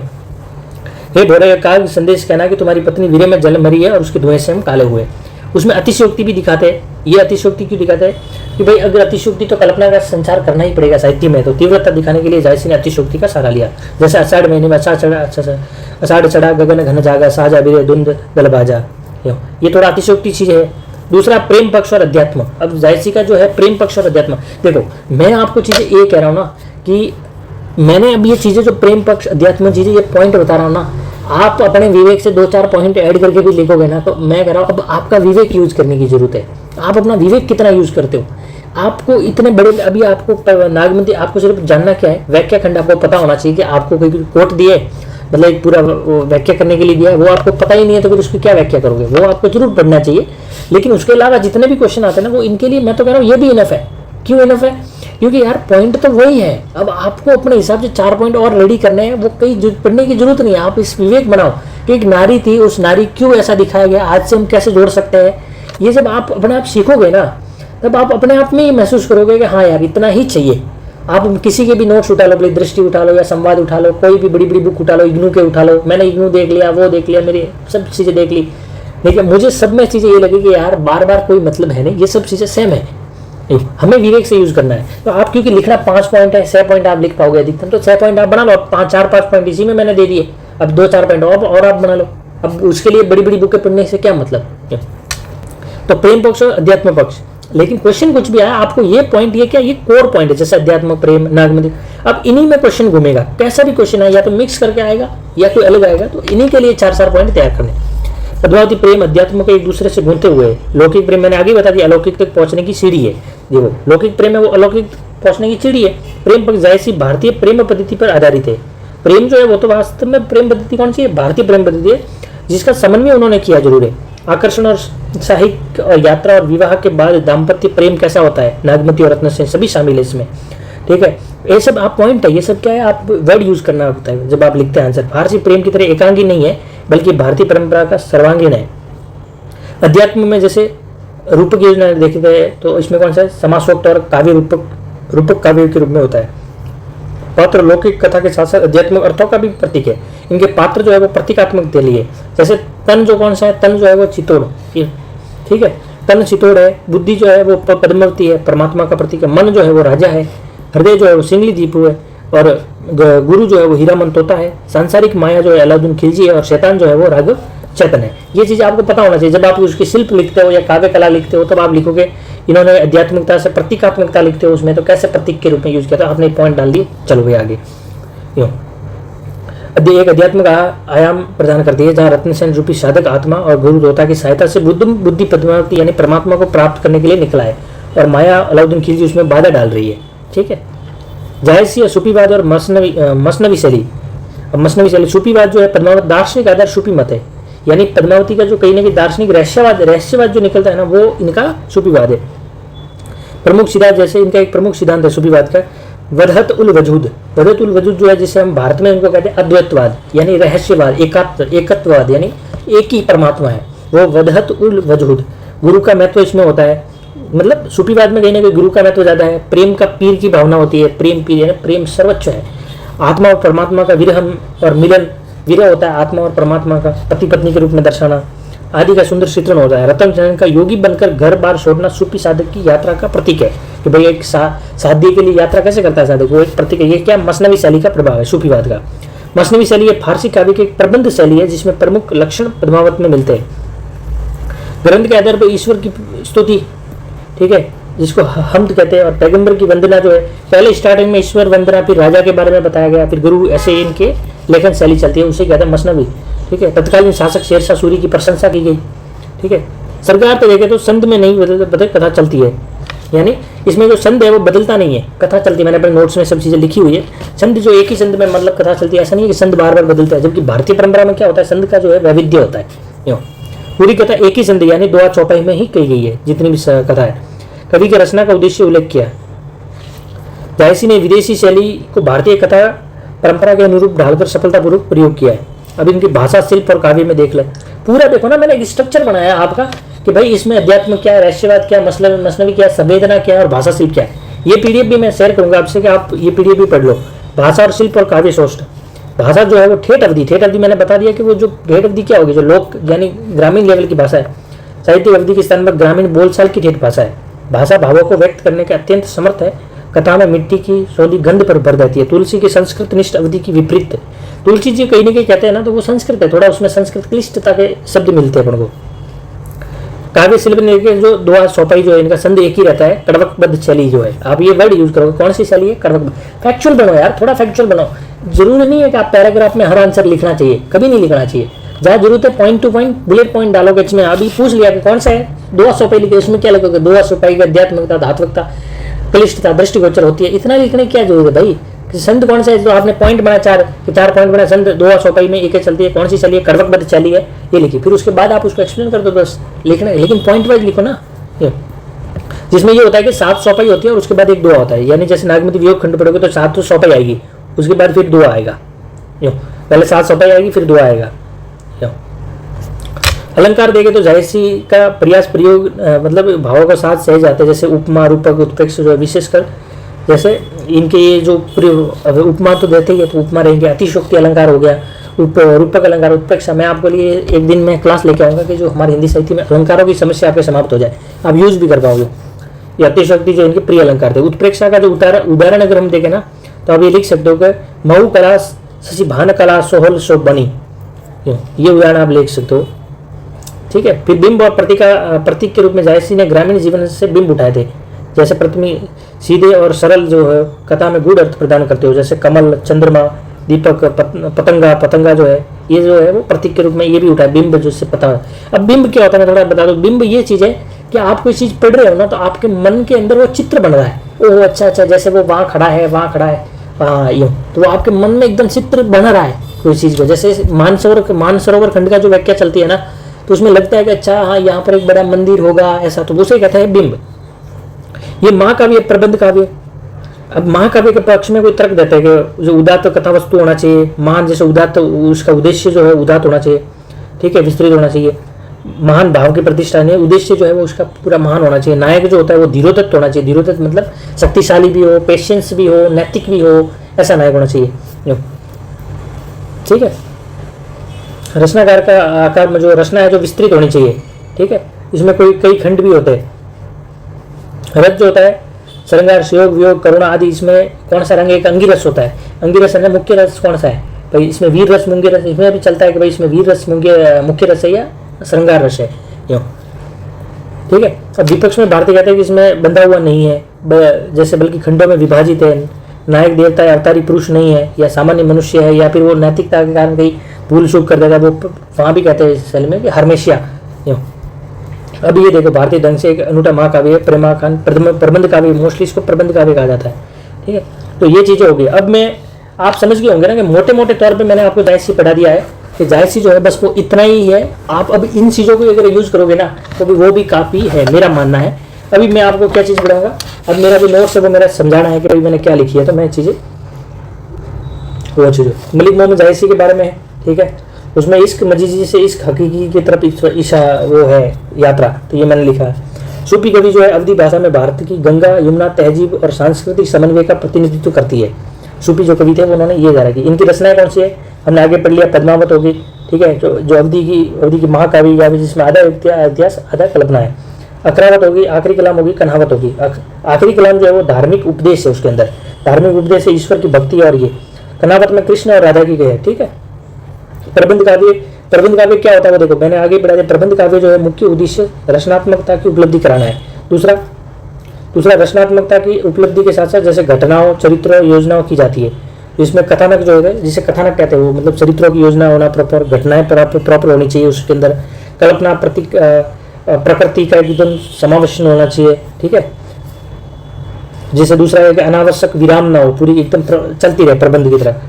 Speaker 2: हे भोरे का संदेश कहना कि तुम्हारी पत्नी वीरे में जल मरी है और उसके धुएं से हम काले हुए। उसमें अतिशयोक्ति भी दिखाते हैं। ये अतिशयोक्ति क्यों दिखाते हैं कि भाई अगर अतिशयोक्ति तो कल्पना का संचार करना ही पड़ेगा साहित्य में, तो तीव्रता दिखाने के लिए जायसी ने अतिशयोक्ति का सहारा लिया। जैसे आषाढ़ महीने में आषाढ़ चढ़ा गगन घन जागा साजा बिरे धुंध दल बाजा, ये थोड़ा अतिशयोक्ति चीज है। दूसरा प्रेम पक्ष और अध्यात्म। अब जायसी का जो है प्रेम पक्ष और अध्यात्म, देखो मैं आपको चीजें ये कह रहा हूँ ना कि मैंने अब ये चीजें जो प्रेम पक्ष अध्यात्म चीजें ये पॉइंट बता रहा हूँ ना, आप अपने विवेक से 2-4 पॉइंट ऐड करके भी लिखोगे ना, तो मैं कह रहा हूँ अब आपका विवेक यूज करने की जरूरत है। आप अपना विवेक कितना यूज करते हो। आपको इतने बड़े, अभी आपको नागमती, आपको सिर्फ जानना क्या है, व्याख्या खंड आपको पता होना चाहिए कि आपको कोई कोट दिए, मतलब एक पूरा व्याख्या करने के लिए दिया है, वो आपको पता ही नहीं है तो फिर उसकी क्या व्याख्या करोगे, वो आपको जरूर पढ़ना चाहिए। लेकिन उसके अलावा जितने भी क्वेश्चन आते हैं ना, वो इनके लिए मैं तो कह रहा हूँ ये भी इनफ है। क्यों इनफ है? क्योंकि यार पॉइंट तो वही है। अब आपको अपने हिसाब से 4 पॉइंट और रेडी करने हैं, वो कहीं पढ़ने की जरूरत नहीं है। आप इस विवेक बनाओ कि एक नारी थी, उस नारी क्यों ऐसा दिखाया गया, आज से हम कैसे जोड़ सकते हैं। ये जब आप अपने आप सीखोगे ना, तब आप अपने आप में ही महसूस करोगे कि हाँ यार इतना ही चाहिए। आप किसी के भी नोट्स उठा लो, अपनी दृष्टि उठा लो या संवाद उठा लो, कोई भी बड़ी बड़ी बुक उठा लो, इग्नू के उठा लो। मैंने इग्नू देख लिया, वो देख लिया, मेरी सब चीज़ें देख ली, लेकिन मुझे सब में चीज़ें ये लगी कि यार बार बार कोई मतलब है नहीं, ये सब चीज़ें सेम है, हमें विवेक से यूज करना है। तो आप क्योंकि लिखना 5 पॉइंट है, 6 पॉइंट आप लिख पाओगे अधिकतम, तो 6 पॉइंट आप बना लो। 4-5 पॉइंट इसी में मैंने दे दिए, अब 2-4 पॉइंट और आप बना लो। अब उसके लिए बड़ी बड़ी बुकें पढ़ने से क्या मतलब। तो प्रेम पक्ष और अध्यात्म पक्ष। लेकिन क्वेश्चन कुछ भी आया, आपको ये पॉइंट, ये क्या, ये कोर पॉइंट है, जैसे अध्यात्म, प्रेम, नागमती। अब इन्हीं में क्वेश्चन घूमेगा, कैसा भी क्वेश्चन है, या तो मिक्स करके आएगा या कोई अलग आएगा, तो इन्हीं के लिए 4-4 पॉइंट तैयार करने। पद्मावती प्रेम अध्यात्म को एक दूसरे से घूमते हुए, लौकिक प्रेम मैंने आगे बता दिया अलौकिक तक पहुंचने की सीढ़ी है। देखो लौकिक प्रेम है वो अलौकिक पहुंचने की सीढ़ी है। प्रेम पक्ष जायसी भारतीय प्रेम पद्धति पर आधारित है। प्रेम जो है वो तो वास्तव में प्रेम पद्धति कौन सी है, भारतीय प्रेम पद्धति है, जिसका समन्वय उन्होंने किया जरूर है। आकर्षण और साहित्य और यात्रा और विवाह के बाद दाम्पत्य प्रेम कैसा होता है, नागमती और रत्नसेन सभी शामिल है इसमें, ठीक है। ये सब आप पॉइंट है, ये सब क्या है, आप वर्ड यूज करना होता है जब आप लिखते हैं आंसर। फारसी प्रेम की तरह एकांगी नहीं है, बल्कि भारतीय परंपरा का सर्वांगीण है। अध्यात्म में जैसे रूपक योजना देखते हैं तो इसमें कौन सा है, समासोक्त और काव्य रूपक काव्य के रूप में होता है। पात्र लौकिक कथा के साथ साथ अध्यात्मिक अर्थों का भी प्रतीक है। इनके पात्र जो है वो प्रतीकात्मक के लिए, जैसे तन जो कौन सा है, तन जो है वो चितौड़, ठीक है, तन चितौड़ है। बुद्धि जो है वो पद्मावती है, परमात्मा का प्रतीक है। मन जो है वो राजा है। हृदय जो है वो सिंगली दीपू है, और गुरु जो है वो हीरामन तोता है। सांसारिक माया जो है अलाउद्दीन खिलजी है, और शैतान जो है वो राघव चेतन है। ये चीज़ आपको पता होना चाहिए। जब आप उसकी शिल्प लिखते हो या काव्य कला लिखते हो, तब आप लिखोगे इन्होंने आध्यात्मिकता से प्रतीकात्मकता लिखते हो उसमें, तो कैसे प्रतीक के रूप में यूज किया, तो आपने पॉइंट डाल दिए, चलो भाई आगे। यूँ एक आध्यात्मिक आयाम प्रदान करती है, जहाँ रत्नसेन रूपी साधक आत्मा और गुरु तोता की सहायता से बुद्धि पद्मावती यानी परमात्मा को प्राप्त करने के लिए निकला है, और माया अलाउद्दीन खिलजी उसमें बाधा डाल रही है, ठीक है। जायसी सूफीवाद और मसनवी शैली। अब मसनवी शैली, सूफीवाद जो है पद्मावती दार्शनिक आधार सूफी मत है, यानी पद्मावती का जो कहीं ना कहीं दार्शनिक रहस्यवाद जो निकलता है ना, वो इनका सूफीवाद है। प्रमुख सिद्धांत, जैसे इनका एक प्रमुख सिद्धांत है सूफीवाद का वदहत उल वजूद। वदहत उल वजूद जो है, जिसे हम भारत में इनको कहते हैं अद्वैतवाद, यानी रहस्यवाद, एकत्ववाद, यानी एक ही परमात्मा है, वो वदहत उल वजूद। गुरु का महत्व इसमें होता है, मतलब सूफीवाद में कहीं ना कहीं गुरु का महत्व ज़्यादा है, प्रेम का पीर की भावना होती है, प्रेम पीर है, प्रेम सर्वोच्च है, आत्मा और परमात्मा का विरह और मिलन, विरह होता है आत्मा और परमात्मा का पति पत्नी के रूप में दर्शाना आदि का सुंदर चित्रण होता है। रतन चंद्र का योगी बनकर घर बार छोड़ना सूफी साधक की यात्रा का प्रतीक है कि भाई एक साधक के लिए यात्रा कैसे करता है साधक, वो एक प्रतीक है। ये क्या मसनवी शैली का प्रभाव है सूफीवाद का। मसनवी शैली फारसी काव्य की एक प्रबंध शैली है जिसमें प्रमुख लक्षण पद्मावत में मिलते हैं। ग्रंथ के आधार पर ईश्वर की स्तुति, ठीक है, जिसको हमद कहते हैं, और पैगंबर की वंदना जो है, पहले स्टार्टिंग में ईश्वर वंदना, फिर राजा के बारे में बताया गया, फिर गुरु, ऐसे इनके लेखन शैली चलती है, उसे कहते हैं मसनवी। ठीक है, तत्कालीन शासक शेरशाह सूरी की प्रशंसा की गई। ठीक है, सरकार पे देखे तो संत में नहीं बदल कथा चलती है, यानी इसमें जो संत है वो बदलता नहीं है, कथा चलती है। मैंने अपने नोट्स में सब चीज़ें लिखी हुई है। संत जो एक ही संत में मतलब कथा चलती है, ऐसा नहीं है कि संत बार बार बदलता है, जबकि भारतीय परंपरा में क्या होता है, संत का जो है वैविध्य होता है। यूँ पूरी कथा एक ही संत यानी दुआ चौपाई में ही कही गई है, जितनी भी कथा है। कवि की रचना का उद्देश्य उल्लेख किया। जायसी ने विदेशी शैली को भारतीय कथा परंपरा के अनुरूप ढालकर सफलतापूर्वक प्रयोग किया है। अब इनकी भाषा, शिल्प और काव्य में देख ले, पूरा देखो ना, मैंने एक स्ट्रक्चर बनाया आपका कि भाई इसमें अध्यात्म क्या है, रहस्यवाद क्या, मसनवी क्या, संवेदना क्या है और भाषा शिल्प क्या है। ये पीडीएफ भी मैं शेयर करूंगा आपसे कि आप ये पीडीएफ भी पढ़ लो। भाषा और शिल्प और काव्य सोष्ट। भाषा जो है वो ठेठ अवधि मैंने बता दिया कि वो जो ठेठ अवधि क्या होगी, जो लोक यानी ग्रामीण लेवल की भाषा है। साहित्यिक अवधि के स्थान पर ग्रामीण बोलचाल की ठेठ भाषा है। भाषा भावों को व्यक्त करने के अत्यंत समर्थ है। कथा में मिट्टी की सौंधी गंध पर भर देती है। तुलसी की संस्कृत निष्ठ अवधि की विपरीत है। तुलसी जी कहीं ना कहीं कहते हैं ना, तो वो संस्कृत है, थोड़ा उसमें संस्कृत क्लिष्टता के शब्द मिलते हैं अपन को। काव्य शिल्प ने जो दुआ चौपाई जो है, इनका संध एक ही रहता है, कड़वकबद्ध शैली जो है। आप ये वर्ड यूज करोगे, कौन सी शैली है, कड़वक। फैक्चुअल बनो यार, थोड़ा फैक्चुअल बनो। जरूरी नहीं है कि आप पैराग्राफ में हर आंसर लिखना चाहिए, कभी नहीं लिखना चाहिए। जहाँ जरूरत है point two point bullet point डालोगे। इसमें अभी पूछ लिया कि कौन सा है, दुआ चौपाई लिखे, इसमें क्या लिखोगे, दुआ चौपाई का आध्यात्मिकता, धात्विकता, क्लिष्टता, दृष्टिगोचर होती है। इतना लिखने की क्या जरूरत है भाई। कि संत कौन सा है, जो आपने पॉइंट बना चार पॉइंट बना, संत दुआ चौपाई में एक चलती है, कौन सी चली है, कड़वकबद्ध चली है, ये लिखी। फिर उसके बाद आप उसको एक्सप्लेन कर दो, बस लिखना है, लेकिन पॉइंट वाइज लिखो ना। ये जिसमें ये होता है कि 7 चौपाई होती है और उसके बाद एक दुआ होता है। यानी जैसे नागमती वियोग खंड पढ़ोगे तो 7 तो चौपाई आएगी, उसके बाद फिर दुआ आएगा। यूँ पहले 7 चौपाई आएगी, फिर दुआ आएगा। अलंकार देखे तो जायसी का प्रयास प्रयोग मतलब भावों का साथ सह जाते हैं, जैसे उपमा, रूपक, उत्प्रेक्ष जो है, विशेषकर जैसे इनके ये जो उपमा तो देते ही है, तो उपमा रहेंगे। अतिशोक्ति अलंकार हो गया, रूपक अलंकार, उत्प्रेक्ष। मैं आपके लिए एक दिन में क्लास लेके आऊँगा कि जो हमारे हिंदी साहित्य में अलंकारों की समस्या आपके समाप्त हो जाए, आप यूज भी कर पाओगे। ये अतिशोक्ति जो इनके प्रिय अलंकार थे। उत्प्रेक्षा का जो उदाहरण अगर हम देखें ना, तो आप ये लिख सकते हो कि महु कला शशि भान कला सोहल सो बनी, ये उदाहरण आप लिख सकते हो। ठीक है, फिर बिंब और प्रतीक के रूप में जायसी ने ग्रामीण जीवन से बिंब उठाए थे। जैसे प्रथम सीधे और सरल जो है कथा में गूढ़ अर्थ प्रदान करते हो, जैसे कमल, चंद्रमा, दीपक, पतंगा जो है, ये जो है वो प्रतीक के रूप में ये भी उठाए। बिंब जो से पता है। अब बिंब क्या होता है मैं थोड़ा बता दूं। बिंब ये चीज़ है कि आप कोई चीज़ पढ़ रहे हो ना, तो आपके मन के अंदर वो चित्र बन रहा है। ओह अच्छा, जैसे वो वहाँ खड़ा है, हाँ यूँ, तो वो आपके मन में एकदम चित्र बन रहा है कोई चीज़ को। जैसे मानसरोवर खंड का जो व्याख्या चलती है ना, तो उसमें लगता है कि अच्छा हाँ यहाँ पर एक बड़ा मंदिर होगा, ऐसा, तो उसे कहता है बिंब। ये महाकाव्य, प्रबंध काव्य। अब महाकाव्य के पक्ष में कोई तर्क देता है कि जो उदात्त कथा वस्तु होना चाहिए, महान जैसे उदात्त, उसका उद्देश्य जो है उदात्त होना चाहिए, ठीक है, विस्तृत होना चाहिए। महान भाव की प्रतिष्ठा नहीं, उद्देश्य जो है वो उसका पूरा महान होना चाहिए। नायक जो होता है वो धीरोदत्त होना चाहिए। धीरोदत्त मतलब शक्तिशाली भी हो, पेशेंस भी हो, नैतिक भी हो, ऐसा नायक होना चाहिए। ठीक है, रचनाकार का आकार में जो रचना है जो विस्तृत होनी चाहिए। ठीक है, इसमें कई खंड भी होते हैं। रस जो होता है श्रृंगार, सुयोग, वियोग, करुणा आदि, इसमें कौन सा रंग, एक अंगिरस होता है। अंगिरस है, मुख्य रस कौन सा है भाई, इसमें वीर रस, मुंगे रस, इसमें भी चलता है कि भाई इसमें वीर रस मुख्य रस है या श्रृंगार रस है, यूँ। ठीक है, अब विपक्ष में भारतीय कहते हैं कि इसमें बंधा हुआ नहीं है, जैसे बल्कि खंडों में विभाजित है। नायक देवता या अवतारी पुरुष नहीं है, या सामान्य मनुष्य है, या फिर वो नैतिकता के कारण कहीं भूल चूक कर देता है, वो वहाँ भी कहते हैं इस शैली में कि हरमेशिया, यूँ। अब ये देखो, भारतीय ढंग से एक अनूठा महाकाव्य, प्रेमाकांड, प्रबंध काव्य, मोस्टली इसको प्रबंध काव्य कहा जाता है। ठीक है, तो ये चीज़ें होगी। अब मैं आप समझ गए होंगे ना कि मोटे मोटे तौर पे मैंने आपको जायसी पढ़ा दिया है कि जायसी जो है बस वो इतना ही है। आप अब इन चीज़ों को अगर यूज़ करोगे ना, तो भी वो भी काफ़ी है, मेरा मानना है। अभी मैं आपको क्या चीज़ पढ़ाऊंगा, अब मेरा भी नोट्स है वो मेरा समझाना है कि भाई मैंने क्या लिखी है, तो मैं चीज़ें वो चीज़ें मलिक मोहम्मद जायसी के बारे में है। ठीक है, उसमें इश्क मजीजी से इश्क हकीकी की तरफ ईशा वो है यात्रा, तो ये मैंने लिखा है। सूफी कवि जो है अवधी भाषा में भारत की गंगा यमुना तहजीब और सांस्कृतिक समन्वय का प्रतिनिधित्व करती है। सूफी जो कवि थे वो उन्होंने ये जाना कि इनकी रचनाएं कौन सी है, हमने आगे पढ़ लिया, पद्मावत होगी, ठीक है, जो अवधी की महाकाव्य या जिसमें आधा इतिहास आधा कल्पना है। अकरावत होगी, आखिरी कलाम होगी, कन्हावत होगी। आखिरी कलाम जो है वो धार्मिक उपदेश है, उसके अंदर धार्मिक उपदेश है, ईश्वर की भक्ति और ये। कन्हावत में कृष्ण और राधा की गए है, ठीक है। प्रबंध काव्य क्या होता है वो देखो, मैंने आगे बढ़ा दिया। प्रबंध काव्य जो है मुख्य उद्देश्य रचनात्मकता की उपलब्धि कराना है। दूसरा रचनात्मकता की उपलब्धि के साथ साथ जैसे घटनाओं, चरित्रों, योजनाओं की जाती है। इसमें कथानक जो है, जिसे कथानक कहते हैं, वो मतलब चरित्रों की योजना होना प्रॉपर, घटनाएं प्रॉपर होनी चाहिए, उसके अंदर कल्पना प्रकृति का एकदम समावेशन होना चाहिए, ठीक है। जैसे दूसरा है कि अनावश्यक विराम ना हो, पूरी एकदम चलती रहे प्रबंध की तरह।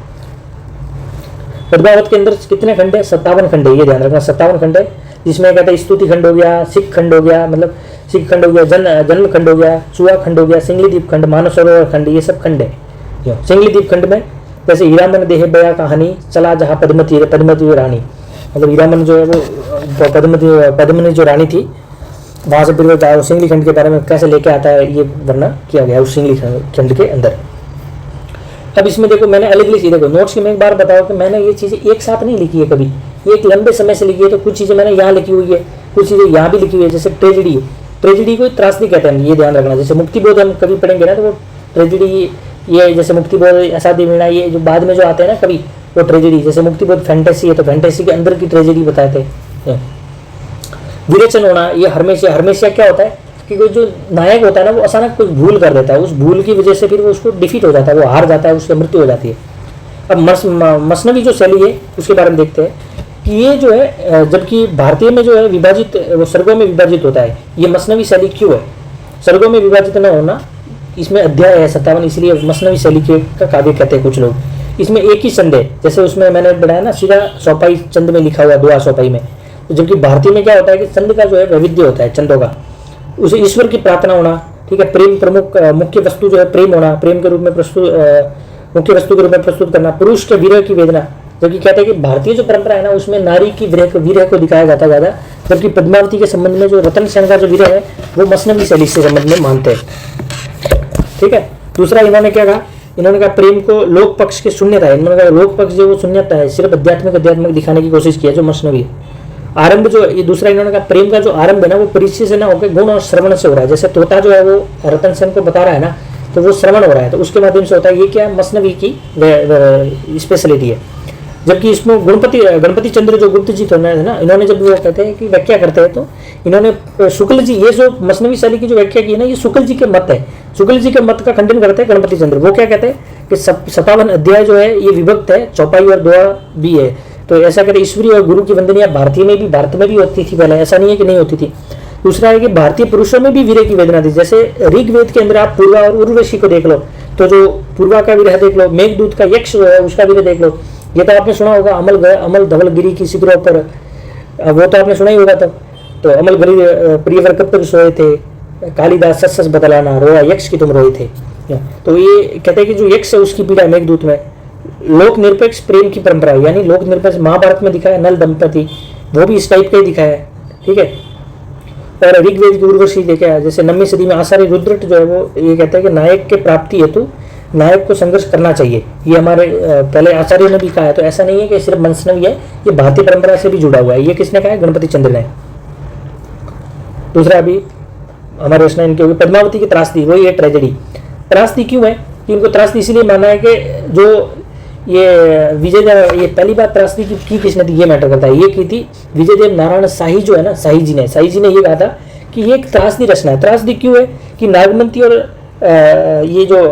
Speaker 2: पद्मावत के अंदर कितने खंड है? 57 खंड है, ये ध्यान रखना, 57 खंड है। जिसमें कहते हैं स्तुति खंड हो गया, सिख खंड हो गया, मतलब सिख खंड हो गया, जन्म खंड हो गया, चुआ खंड हो गया, सिंगली द्वीप खंड, मानव सरोवर खंड, ये सब खंड है। सिंगली द्वीप खंड में जैसे हीरामन देह बया कहानी चला जहाँ पद्मती रानी, मतलब हीरामन जो है वो पद्मनी जो रानी थी, वहां से फिर वो सिंगली खंड के बारे में कैसे लेके आता है ये वर्णन किया गया उस सिंगली खंड के अंदर। अब इसमें देखो मैंने अलग अलग देखो नोट्स की मैं एक बार बताओ कि मैंने ये चीज़ें एक साथ नहीं लिखी है कभी, ये एक लंबे समय से लिखी है। तो कुछ चीज़ें मैंने यहाँ लिखी हुई है, कुछ चीज़ें यहाँ भी लिखी हुई है। जैसे ट्रेजिडी को त्रासदी कहते हैं, ये ध्यान रखना। जैसे मुक्तिबोध हम कभी पढ़ेंगे ना तो वो ट्रेजिडी, ये जैसे मुक्तिबोध, असाध्य वीणा, ये जो बाद में जो आते हैं ना कभी, वो ट्रेजिडी। जैसे मुक्तिबोध फैंटेसी है तो फैंटेसी के अंदर की ट्रेजिडी बताते हैं। विरेचन होना, ये हमेशा क्या होता है कि कोई जो नायक होता है ना वो अचानक कुछ भूल कर देता है, उस भूल की वजह से फिर वो उसको डिफीट हो जाता है, वो हार जाता है, उसकी मृत्यु हो जाती है। अब मसनवी जो शैली है उसके बारे में देखते हैं कि ये जो है, जबकि भारतीय में जो है विभाजित, वो सर्गों में विभाजित होता है। ये मसनवी शैली क्यों है? सर्गों में विभाजित न होना, इसमें अध्याय है 57, इसलिए मसनवी शैली का काव्य कहते हैं कुछ लोग। इसमें एक ही छंद है, जैसे उसमें मैंने बढ़ाया ना सीधा चौपाई छंद में लिखा हुआ, दुआ चौपाई में। जबकि भारतीय में क्या होता है कि छंद का जो है वैविध्य होता है छंदों का, उसे ईश्वर की प्रार्थना होना, ठीक है। प्रेम प्रमुख मुख्य वस्तु जो है प्रेम होना, प्रेम के रूप में मुख्य वस्तु के रूप में प्रस्तुत करना, पुरुष के विरह की वेदना। जबकि कहते हैं कि भारतीय जो परंपरा है ना उसमें नारी की विरह को दिखाया जाता है ज़्यादा, जबकि पद्मावती के संबंध में जो रतन सेन का जो विरह है वो मसनवी शैली से संबंध में मानते हैं, ठीक है। दूसरा इन्होंने क्या कहा, इन्होंने कहा प्रेम को लोक पक्ष की शून्यता है। इन्होंने कहा लोक पक्ष जो वो शून्यता है, सिर्फ अध्यात्मिक दिखाने की कोशिश की है जो मसनवी है। आरंभ जो ये दूसरा इन्होंने कहा प्रेम का जो आरंभ है ना वो परिचय से ना होकर गुण और श्रवण से हो रहा है। जैसे तोता जो है वो रतन सेन को बता रहा है ना, तो वो श्रवण हो रहा है, तो उसके माध्यम से होता है। ये क्या मसनवी की स्पेशलिटी है। जबकि इसमें गणपति चंद्र जो गुप्त जी है ना, इन्होंने जब वो कहते हैं कि व्याख्या करते हैं तो इन्होंने शुक्ल जी, ये जो मसनवी शैली की जो व्याख्या की है ना, ये शुक्ल जी के मत है। शुक्ल जी के मत का खंडन करते हैं गणपति चंद्र। वो क्या कहते हैं कि 57 अध्याय जो है ये विभक्त है, चौपाई और दुआ भी है। तो ऐसा करे ईश्वरी और गुरु की वंदनिया भारत में भी होती थी पहले, ऐसा नहीं है कि नहीं होती थी। दूसरा है कि भारतीय पुरुषों में भी विरह की वेदना थी। जैसे ऋग्वेद के अंदर आप पूर्वा और उर्वशी को देख लो, तो जो पूर्वा का विरह देख लो, मेघदूत का यक्ष जो है उसका विरह देख लो। ये तो आपने सुना होगा, अमल धवलगिरी की शिखरों पर, वो तो आपने सुना ही होगा तब। तो अमल गिरी प्रियवर कब तक सोए थे, कालिदास सस बदलाना, रोया यक्ष की तुम रोए थे। तो ये कहते हैं कि जो यक्ष है उसकी पीड़ा मेघदूत में। लोक निरपेक्ष प्रेम की परंपरा, यानी लोक निरपेक्ष महाभारत में दिखाया नल दंपति, वो भी इस टाइप का ही दिखाया है, ठीक है। और ऋग्वेद की उर्वशी देखा, जैसे 9वीं सदी में आचार्य रुद्रट जो है वो ये कहता है कि नायक के प्राप्ति हेतु नायक को संघर्ष करना चाहिए। ये हमारे पहले आचार्य ने भी कहा है, तो ऐसा नहीं है कि सिर्फ मसनवी है, ये भारतीय परंपरा से भी जुड़ा हुआ है। ये किसने कहा है? गणपति चंद्र ने। दूसरा अभी हमारे रचना इनकी होगी पद्मावती की त्रासदी, वही है ट्रेजेडी। त्रासदी क्यों है कि इनको त्रासदी इसलिए माना है कि जो ये ये पहली बात त्रासदी की किसने थी, ये मैटर करता है। ये की थी विजयदेव नारायण शाही जो है ना, शाही जी ने ये कहा था कि ये एक त्रासदी रचना है। त्रासदी क्यों है कि नागमती और ये जो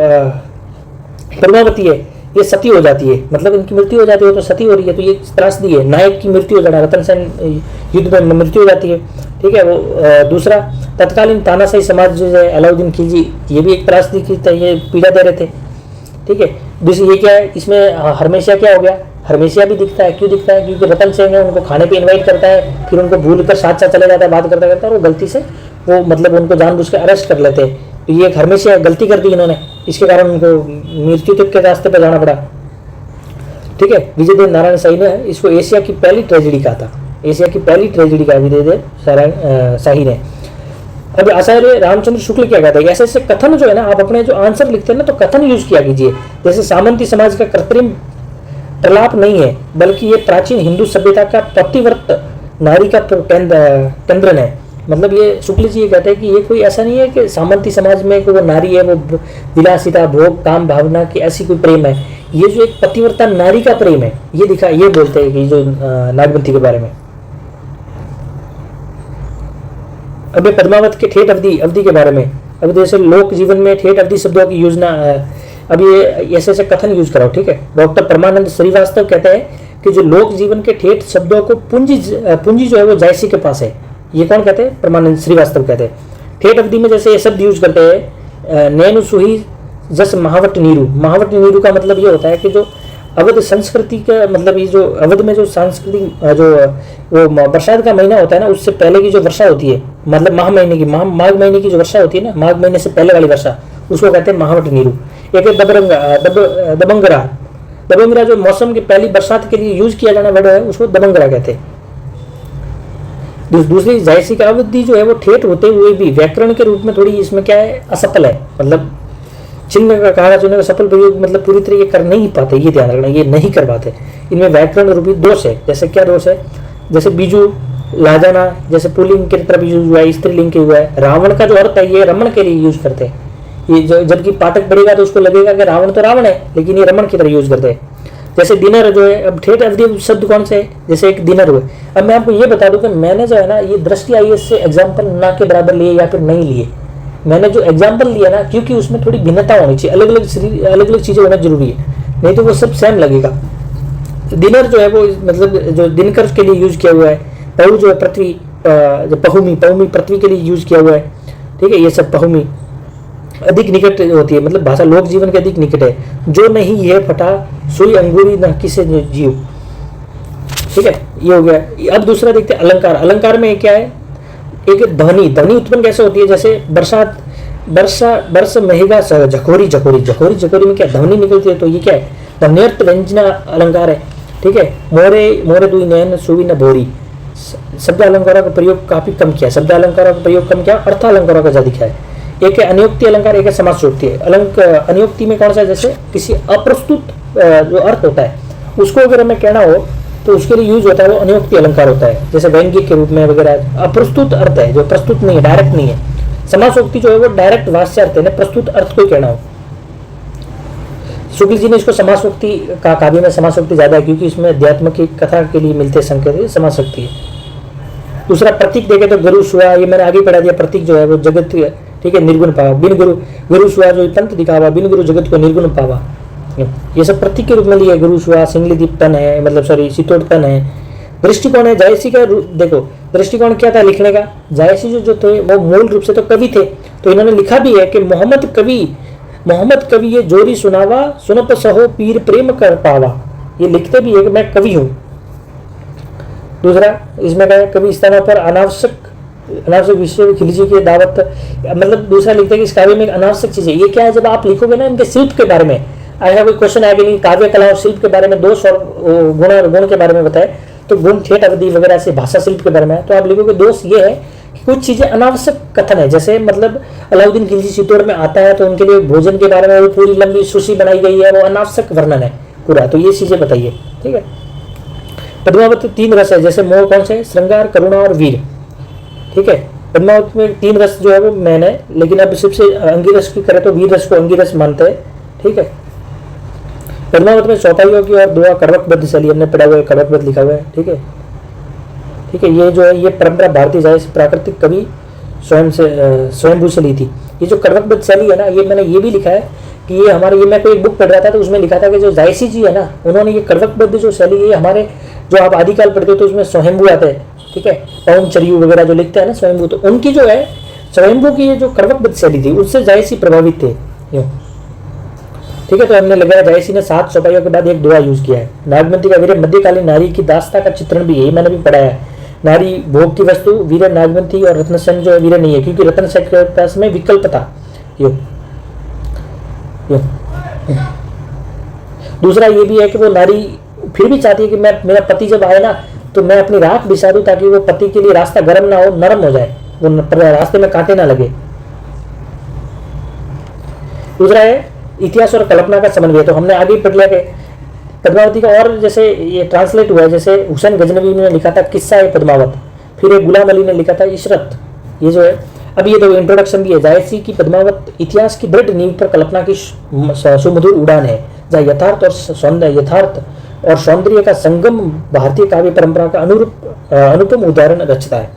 Speaker 2: पद्मावती है ये सती हो जाती है, मतलब इनकी मृत्यु हो जाती है, तो सती हो रही है, तो ये त्रासदी है। नायक की मृत्यु हो जाना, रतन सेन युद्ध में मृत्यु हो जाती है, ठीक है। वो दूसरा तत्कालीन तानाशाही समाज जो है अलाउद्दीन खिलजी, ये भी एक त्रासदी की ये पीड़ा दे रहे थे, ठीक है। दूसरी ये क्या है, इसमें हरमेशिया क्या हो गया, हरमेशिया भी दिखता है। क्यों दिखता है? क्योंकि रतन सेन है उनको खाने पे इनवाइट करता है, फिर उनको भूल कर साथ चले जाता है, बात करता करता है, और वो गलती से वो मतलब उनको जानबूझ के अरेस्ट कर लेते हैं। तो ये एक हरमेशिया गलती कर दी इन्होंने, इसके कारण उनको मृत्यु तक के रास्ते पर जाना पड़ा, ठीक है। विजयदेव नारायण शाही ने इसको एशिया की पहली ट्रेजेडी कहा था, एशिया की पहली ट्रेजेडी का विजयदेव शाही ने। अब आचार्य रामचंद्र शुक्ल क्या कहते हैं, ऐसे ऐसे कथन जो है ना, आप अपने जो आंसर लिखते हैं ना तो कथन यूज किया कीजिए। जैसे सामंती समाज का कृत्रिम प्रलाप नहीं है, बल्कि ये प्राचीन हिंदू सभ्यता का पतिव्रत नारी का केंद्रन है। मतलब ये शुक्ल जी ये कहते हैं कि ये कोई ऐसा नहीं है कि सामंती समाज में कोई वो नारी है, वो विलासिता, भोग, काम, भावना की ऐसी कोई प्रेम है। ये जो एक पतिव्रता नारी का प्रेम है, ये दिखा, ये बोलते हैं कि जो नागवंती के बारे में। अब पद्मावत के ठेठ अवधि के बारे में, अब जैसे लोक जीवन में ठेठ अवधि शब्दों की योजना, अब ये ऐसे ऐसे कथन यूज कराओ, ठीक है। डॉक्टर परमानंद श्रीवास्तव कहते हैं कि जो लोक जीवन के ठेठ शब्दों को पूंजी जो है वो जायसी के पास है। ये कौन कहते हैं? परमानंद श्रीवास्तव कहते हैं। ठेठ अवधि में जैसे ये शब्द यूज करते हैं, नैनु सुही जस महावट नीरू। महावट नीरू का मतलब ये होता है कि जो अवध संस्कृति का, मतलब ये जो अवध में जो सांस्कृतिक जो वो बरसात का महीना होता है ना, उससे पहले की जो वर्षा होती है, मतलब माघ महीने की जो वर्षा होती है ना, माघ महीने से पहले वाली वर्षा, उसको कहते हैं महावट नीरू। एक दबंगरा जो मौसम की पहली बरसात के लिए यूज किया जाना वर्ड है, उसको दबंगरा कहते हैं। दूसरी जायसी का अवधि जो है वो ठेठ होते हुए भी व्याकरण के रूप में थोड़ी इसमें क्या है, असफल है। मतलब चिन्ह का, कहा चिन्ह का सफल प्रयोग मतलब पूरी तरीके कर नहीं पाते, ये ध्यान रखना, ये नहीं कर पाते। इनमें व्याकरण रूपी दोष है। जैसे क्या दोष है? जैसे बीजू लाजाना, जैसे पुल्लिंग की तरफ यूज हुआ है, स्त्रीलिंग के हुआ है। रावण का जो अर्थ है ये रमण के लिए यूज करते हैं। ये जबकि पाठक पढ़ेगा तो उसको लगेगा कि रावण तो रावण है, लेकिन ये रमण की तरह यूज करते हैं। जैसे डिनर जो है, अब ठेठ अवधि शब्द कौन से है? जैसे एक डिनर हुए। अब मैं आपको ये बता दूं कि मैंने जो है ना, ये दृष्टि आईएएस से एग्जाम्पल ना के बराबर लिए या फिर नहीं लिए। मैंने जो एग्जाम्पल लिया ना, क्योंकि उसमें थोड़ी भिन्नता होनी चाहिए, अलग अलग चीजें होना जरूरी है, नहीं तो वो सब सेम लगेगा। डिनर जो है वो मतलब जो दिनकर के लिए यूज किया हुआ है। पहु जो है पृथ्वी, पहुमी पृथ्वी के लिए यूज किया हुआ है, ठीक है। ये सब पहुमी अधिक निकट होती है, मतलब भाषा लोक जीवन के अधिक निकट है। जो नहीं ये फटा सुई अंगूरी न किसे जीव, ठीक है, ये हो गया। अब दूसरा देखते हैं अलंकार। अलंकार में क्या है? एक ध्वनि उत्पन्न कैसे होती है? जैसे बरस महेगा झकोरी में क्या ध्वनि निकलती है, तो ये क्या है? ध्वन्यर्थ व्यंजना अलंकार है, ठीक है। मोरे दुई नयन सुवी न भोरी। शब्द अलंकारों का प्रयोग काफी कम किया, शब्द अलंकारों का प्रयोग कम किया, अर्थ अलंकारों का ज्यादा दिखा है। एक है अनियोक्ति अलंकार, एक है समासोक्ति। अनियोक्ति में कौन सा? जैसे किसी अप्रस्तुत जो अर्थ होता है उसको अगर हमें कहना हो तो उसके लिए यूज होता है वो अनियोक्ति अलंकार होता है। जैसे व्यंग्य के रूप में वगैरह अप्रस्तुत अर्थ है, जो प्रस्तुत नहीं है, डायरेक्ट नहीं है। समासोक्ति जो है वो डायरेक्ट वाच्य अर्थ है, प्रस्तुत अर्थ को कहना हो। शुक्ल जी ने इसको समासोक्ति का, काव्य में समासोक्ति ज्यादा है क्योंकि इसमें अध्यात्म की कथा के लिए मिलते संकेत समासोक्ति है। दूसरा प्रतीक देखे तो गुरु सुआ, ये मैंने आगे पढ़ा दिया। प्रतीक जो है वो जगत, ठीक है, निर्गुण पावा। बिन गुरु सुआ जो पंथ दिखावा, बिन गुरु जगत को निर्गुण पावा, ये सब प्रतीक के रूप में लिए। गुरु सुआ सिंगली दीप तन है, मतलब सॉरी सितोड़ तन है। दृष्टिकोण है जायसी का, देखो दृष्टिकोण क्या था लिखने का? जायसी जो थे वो मूल रूप से तो कवि थे, तो इन्होंने लिखा भी है कि मोहम्मद कवि ये जोरी सुनावा, सुनप सहो पीर प्रेम कर पावा। ये लिखते भी है कि मैं कवि हूं। दूसरा इसमें क्या है? कवि स्थानों पर अनावश्यक विषय खिलजी की दावत, मतलब दूसरा लिखते हैं कि इस काव्य में अनावश्यक चीजें। ये क्या है? जब आप लिखोगे ना इनके शिल्प के बारे में, आएगा कोई क्वेश्चन आएगा नहीं, काव्य कला और शिल्प के बारे में दोष और गुण के बारे में बताए, तो गुण ठेठ अवधि वगैरह से भाषा शिल्प के बारे में, तो आप लिखोगे दोष ये है कि कुछ चीजें अनावश्यक कथन है। जैसे मतलब अलाउद्दीन खिलजी चित्तौड़ में आता है तो उनके लिए भोजन के बारे में वो पूरी लंबी सूची बनाई गई है, वो अनावश्यक वर्णन है पूरा, तो ये चीजें बताइए, ठीक है। पद्मावत 3 रस है, जैसे मोह कौन से? श्रृंगार, करुणा और वीर, ठीक है। पद्मावत में 3 रस जो है वो मैंने, लेकिन अब सबसे अंगिरस की करें तो वीर रस को अंगिरस मानते हैं, ठीक है। पद्मावत में चौपाइयों की और दुआ करवकबद्ध शैली, हमने पढ़ा हुआ है, करवकबद्ध लिखा हुआ है, ठीक है, ठीक है। ये जो है ये परंपरा भारतीय जायसी प्राकृतिक कवि स्वयंभू से ली थी। ये जो करवकबद्ध शैली है ना, ये मैंने ये भी लिखा है कि ये हमारे, ये मैं कोई एक बुक पढ़ रहा था तो उसमें लिखा था कि जो जायसी जी है ना, उन्होंने ये करवकबद्ध जो शैली, ये हमारे जो आप आदिकाल पढ़ते हो तो उसमें स्वयंभू आते हैं, ठीक है, पवन चरियू वगैरह जो लिखते हैं ना स्वयंभू, तो उनकी जो है स्वयंभू की ये जो करवकबद्ध शैली थी उससे जायसी प्रभावित थे, ठीक है। तो हमने लगाया जायसी ने 7 चौपाइयों के बाद एक दुआ यूज किया है। नागमती का वीर मध्यकालीन नारी की दास्ता का चित्रण भी है, मैंने भी पढ़ा है। नारी भोग की वस्तु, वीर नागमती और रत्नसेन जो वीर नहीं है, क्योंकि रत्नसेन के पास में विकल्प था। यो दूसरा ये भी है कि वो नारी फिर भी चाहती है कि मैं, मेरा पति जब आए ना तो मैं अपनी राख बिछा दूं ताकि वो पति के लिए रास्ता गर्म ना हो, नरम हो जाए, वो रास्ते में कांटे ना लगे। दूसरा है इतिहास और कल्पना का समन्वय। तो हमने आगे पढ़ लिया कि पद्मावती का और जैसे ये ट्रांसलेट हुआ है, जैसे हुसैन गजनवी ने लिखा था किस्सा है पद्मावत, फिर एक गुलाम अली ने लिखा था इशरत, ये जो है। अब ये तो इंट्रोडक्शन भी है। जायसी की पद्मावत इतिहास की दृढ़ नींव पर कल्पना की सुमधुर उड़ान है, जहाँ यथार्थ और सौंदर्य का संगम भारतीय काव्य परंपरा का अनुपम उदाहरण रचता है।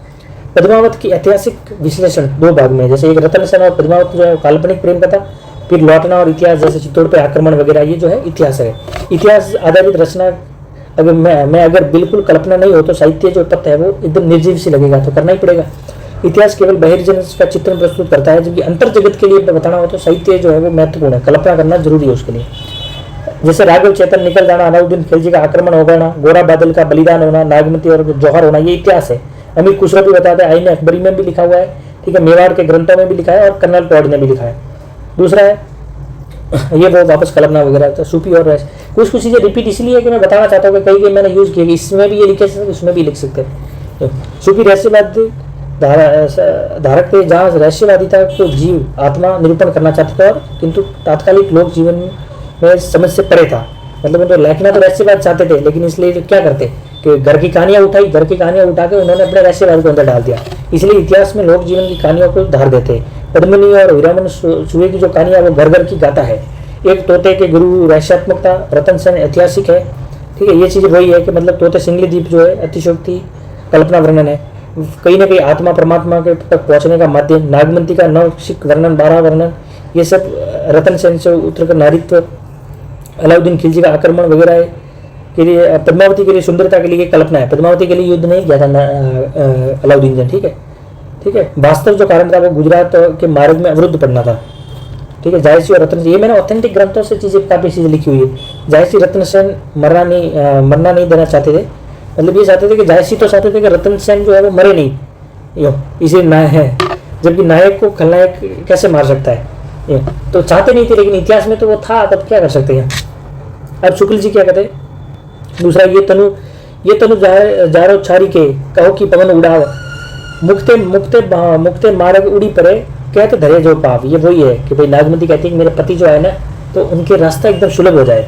Speaker 2: पद्मावत की ऐतिहासिक विश्लेषण दो भाग में, जैसे एक रतन सेन और पद्मावत जो है काल्पनिक प्रेम कथा, फिर लौटना और इतिहास जैसे चित्तौड़ पे आक्रमण वगैरह, ये जो है इतिहास है। इतिहास आधारित रचना अगर मैं अगर बिल्कुल कल्पना नहीं हो तो साहित्य जो तत्व है वो एकदम निर्जीव सी लगेगा, तो करना ही पड़ेगा। इतिहास केवल बहिर्जन का चित्रण प्रस्तुत करता है, जबकि अंतर जगत के लिए बताना हो तो साहित्य जो है वो महत्वपूर्ण है, कल्पना करना जरूरी है उसके लिए। जैसे राघव चेतन निकल जाना, अलाउद्दीन खिलजी का आक्रमण हो गया, गोरा बादल का बलिदान होना, नागमती और जौहर होना, ये इतिहास है। अमीर खुसरो भी बताते हैं, आईन अकबरी में भी लिखा हुआ है, ठीक है, मेवाड़ के ग्रंथों में भी लिखा है और कर्नल टॉड ने भी लिखा है। दूसरा है ये वो वापस कल्पना वगैरह, तो सूफी और कुछ चीज़ें रिपीट इसलिए है कि मैं बताना चाहता हूँ कि कई मैंने यूज़ किया, इसमें भी ये लिखे उसमें भी लिख सकते हैं। सूफी रहस्यवाद धारक थे, जहाँ रहस्यवादिता को जीव आत्मा निरूपण करना चाहते थे और किंतु तात्कालिक लोक जीवन में समझ से परे था। मतलब उनको लिखना तो रहस्यवाद चाहते थे, लेकिन इसलिए क्या करते कि घर की कहानियाँ उठा के उन्होंने अपने रहस्यवाद को अंदर डाल दिया। इसलिए इतिहास में लोक जीवन की कहानियों को धार देते। पद्मिनी और हीरामन सुए की जो कहानियाँ वो घर घर की गाथा है। एक तोते के गुरु रहस्यात्मकता, रतन सेन ऐतिहासिक है, ठीक है। ये चीज़ वही है कि मतलब तोते सिंगली द्वीप जो है अतिशोक्ति कल्पना वर्णन है, कहीं ना कहीं आत्मा परमात्मा के तक पहुँचने का माध्यम। नागमती का नवशिक वर्णन, 12 वर्णन, ये सब रतन सेन से उत्तर का नारित्व, अलाउद्दीन खिलजी का आक्रमण वगैरह के लिए। पद्मावती के लिए सुंदरता के लिए कल्पना है, पद्मावती के लिए युद्ध नहीं किया था अलाउद्दीन ने, ठीक है। वास्तव जो कारण था वो गुजरात के मार्ग में अवरुद्ध पड़ना था, ठीक है। जायसी और रतन, ये मैंने ऑथेंटिक ग्रंथों से चीज़ें काफ़ी चीज़ें लिखी हुई है। जायसी रतन सेन मरना नहीं देना चाहते थे, मतलब ये चाहते थे कि जायसी तो चाहते थे कि रतन सेन जो है वो मरे नहीं, इसे नायक है, जबकि नायक को खलनायक कैसे मार सकता है, तो चाहते नहीं थे, लेकिन इतिहास में तो वो था, तब क्या कर सकते हैं। अब शुक्ल जी क्या कहते हैं, दूसरा ये तनु जारो छारी के कहो कि पवन उड़ाव, मुक्ते मार्ग उड़ी परे कहते धरे जो पाप। ये वही है कि भाई नागमती कहती है कि मेरे पति जो है ना तो उनके रास्ता एकदम सुलभ हो जाए।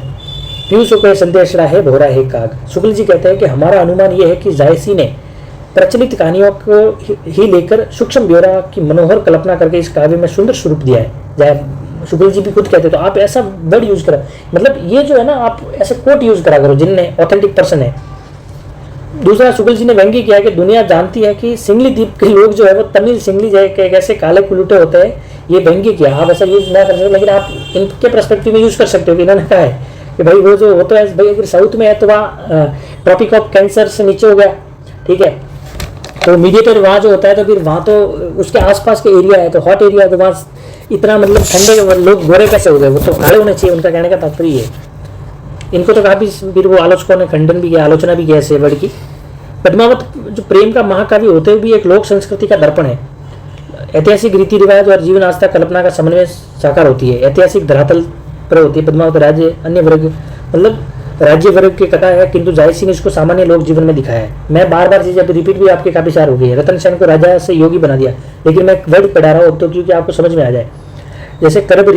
Speaker 2: पीयूष को संदेशड़ा है भोरा है काग। शुक्ल जी कहते हैं कि हमारा अनुमान ये है कि जायसी ने प्रचलित कहानियों को ही लेकर सूक्ष्म ब्यौरा की मनोहर कल्पना करके इस काव्य में सुंदर स्वरूप दिया है। जय शुक्ल जी भी खुद कहते तो आप ऐसा वर्ड यूज करा, मतलब ये जो है ना आप ऐसे कोट यूज करा करो जिनने ऑथेंटिक पर्सन है। दूसरा शुक्ल जी ने व्यंग्य किया कि दुनिया जानती है कि सिंगली द्वीप के लोग जो है वो तमिल सिंगली कैसे काले कुलूटे होते हैं, ये व्यंग्य किया। आप ऐसा यूज ना कर सकते, लेकिन आप इनके पर्सपेक्टिव में यूज कर सकते हो कि इन्होंने कहा है कि भाई वो जो होता है भाई अगर साउथ में है तो वहाँ ट्रॉपिक ऑफ कैंसर से नीचे हो गया, ठीक है, तो मीडिएटर वहाँ जो होता है तो फिर वहाँ तो उसके आसपास के एरिया है तो हॉट एरिया है, तो वहाँ इतना मतलब ठंडे लोग गोरे कैसे हो गए, वो तो काले होने चाहिए, उनका कहने का तात्पर्य है। इनको तो काफ़ी फिर वो आलोचकों ने खंडन भी किया, आलोचना भी किया ऐसे वर्ड की। पद्मावत जो प्रेम का महाकाव्य होते हुए भी एक लोक संस्कृति का दर्पण है। ऐतिहासिक रीति रिवाज और जीवन आस्था कल्पना का समन्वय साकार होती है। ऐतिहासिक धरातल पर होती है। पद्मावत राज्य अन्य वर्ग मतलब राज्य वर्ग की कथा है, किंतु जायसी ने इसको सामान्य लोक जीवन में दिखाया है। मैं बार बार चीज़ें रिपीट भी आपके काफ़ी सार हो गई है। रतन सेन को राजा से योगी बना दिया, लेकिन मैं वर्ड पढ़ा रहा हूँ तो क्योंकि आपको समझ में आ जाए। जैसे कर्ब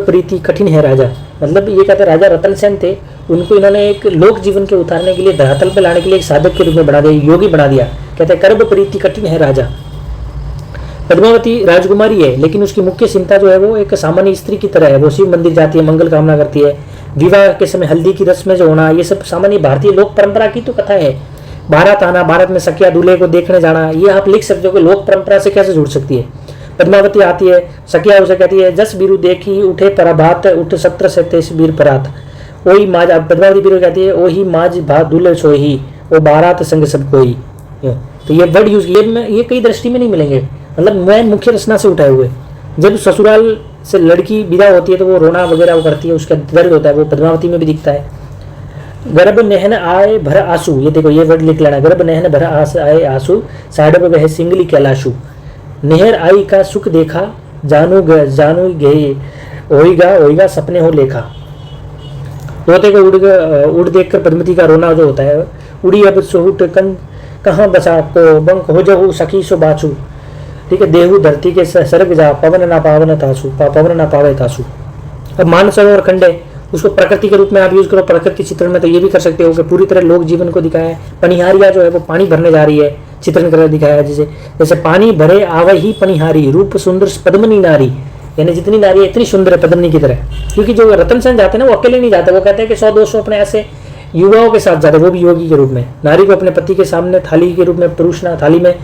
Speaker 2: प्रीति कठिन है राजा, मतलब ये कहते राजा रतन सेन थे, उनको इन्होंने एक लोक जीवन के उतारने के लिए धरातल पे लाने के लिए एक साधक के रूप में बना दिया, योगी बना दिया। कहते हैं कर्ब प्रीति कठिन है राजा। पद्मावती राजकुमारी है, लेकिन उसकी मुख्य चिंता जो है वो एक सामान्य स्त्री की तरह है। वो शिव मंदिर जाती है, मंगल कामना करती है, विवाह के समय हल्दी की रस्म में जो होना, ये सब सामान्य भारतीय लोक परंपरा की तो कथा है। बारात आना, बारात में सखिया दूल्हे को देखने जाना, ये आप लिख सकते हो कि लोक परंपरा से कैसे जुड़ सकती है। पद्मावती आती है, सखिया उसे कहती है जस बीरू देखी उठे पराभात उठ 17 से 23 बीर परात। वही माज, पद्मावती बीरू कहती है वही माज भात दूल्हे सोही वो बारात संग सब कोई। तो ये वर्ड यूज ये कई दृष्टि में नहीं मिलेंगे, मतलब मैं मुख्य रचना से उठाए हुए। जब ससुराल से लड़की विदा होती है तो वो रोना वगैरह वो करती है, उसका दर्द होता है, वो पद्मावती में भी दिखता है। गर्भ नहन आए भर आंसू, ये देखो ये वर्ड लिख लेना, गर्भ नहन भर आए आंसू साढ़े वह सिंगली कैलाशु। नेहर आई का सुख देखा जानू गए होइगा सपने हो लेखा। तोते को उड़ देख कर पद्मती का रोना जो होता है, उड़ी अब सोहुट कहाँ बसा को बंक हो जाऊ सखी सो बाचू, ठीक है, देहू धरती के सरग जा पवन ना पावन तासु, पवन ना पावे तासु। अब मानसरोवर खंड है, उसको प्रकृति के रूप में आप यूज करो प्रकृति चित्रण में, तो ये भी कर सकते हो कि पूरी तरह लोक जीवन को दिखाया है। पनिहारिया जो है वो पानी भरने जा रही है, चित्रण कर दिखाया है, जैसे पानी भरे आवे ही पनिहारी, रूप सुंदर पद्मनी नारी, यानी जितनी नारी है इतनी सुंदर है पद्मनी की तरह। क्योंकि जो रतन सेन जाते हैं ना वो अकेले नहीं जाते, वो कहते हैं कि 100-200 अपने ऐसे युवाओं के साथ जाते, वो भी योगी के रूप में। नारी को अपने पति के सामने थाली के रूप में परोसना, थाली में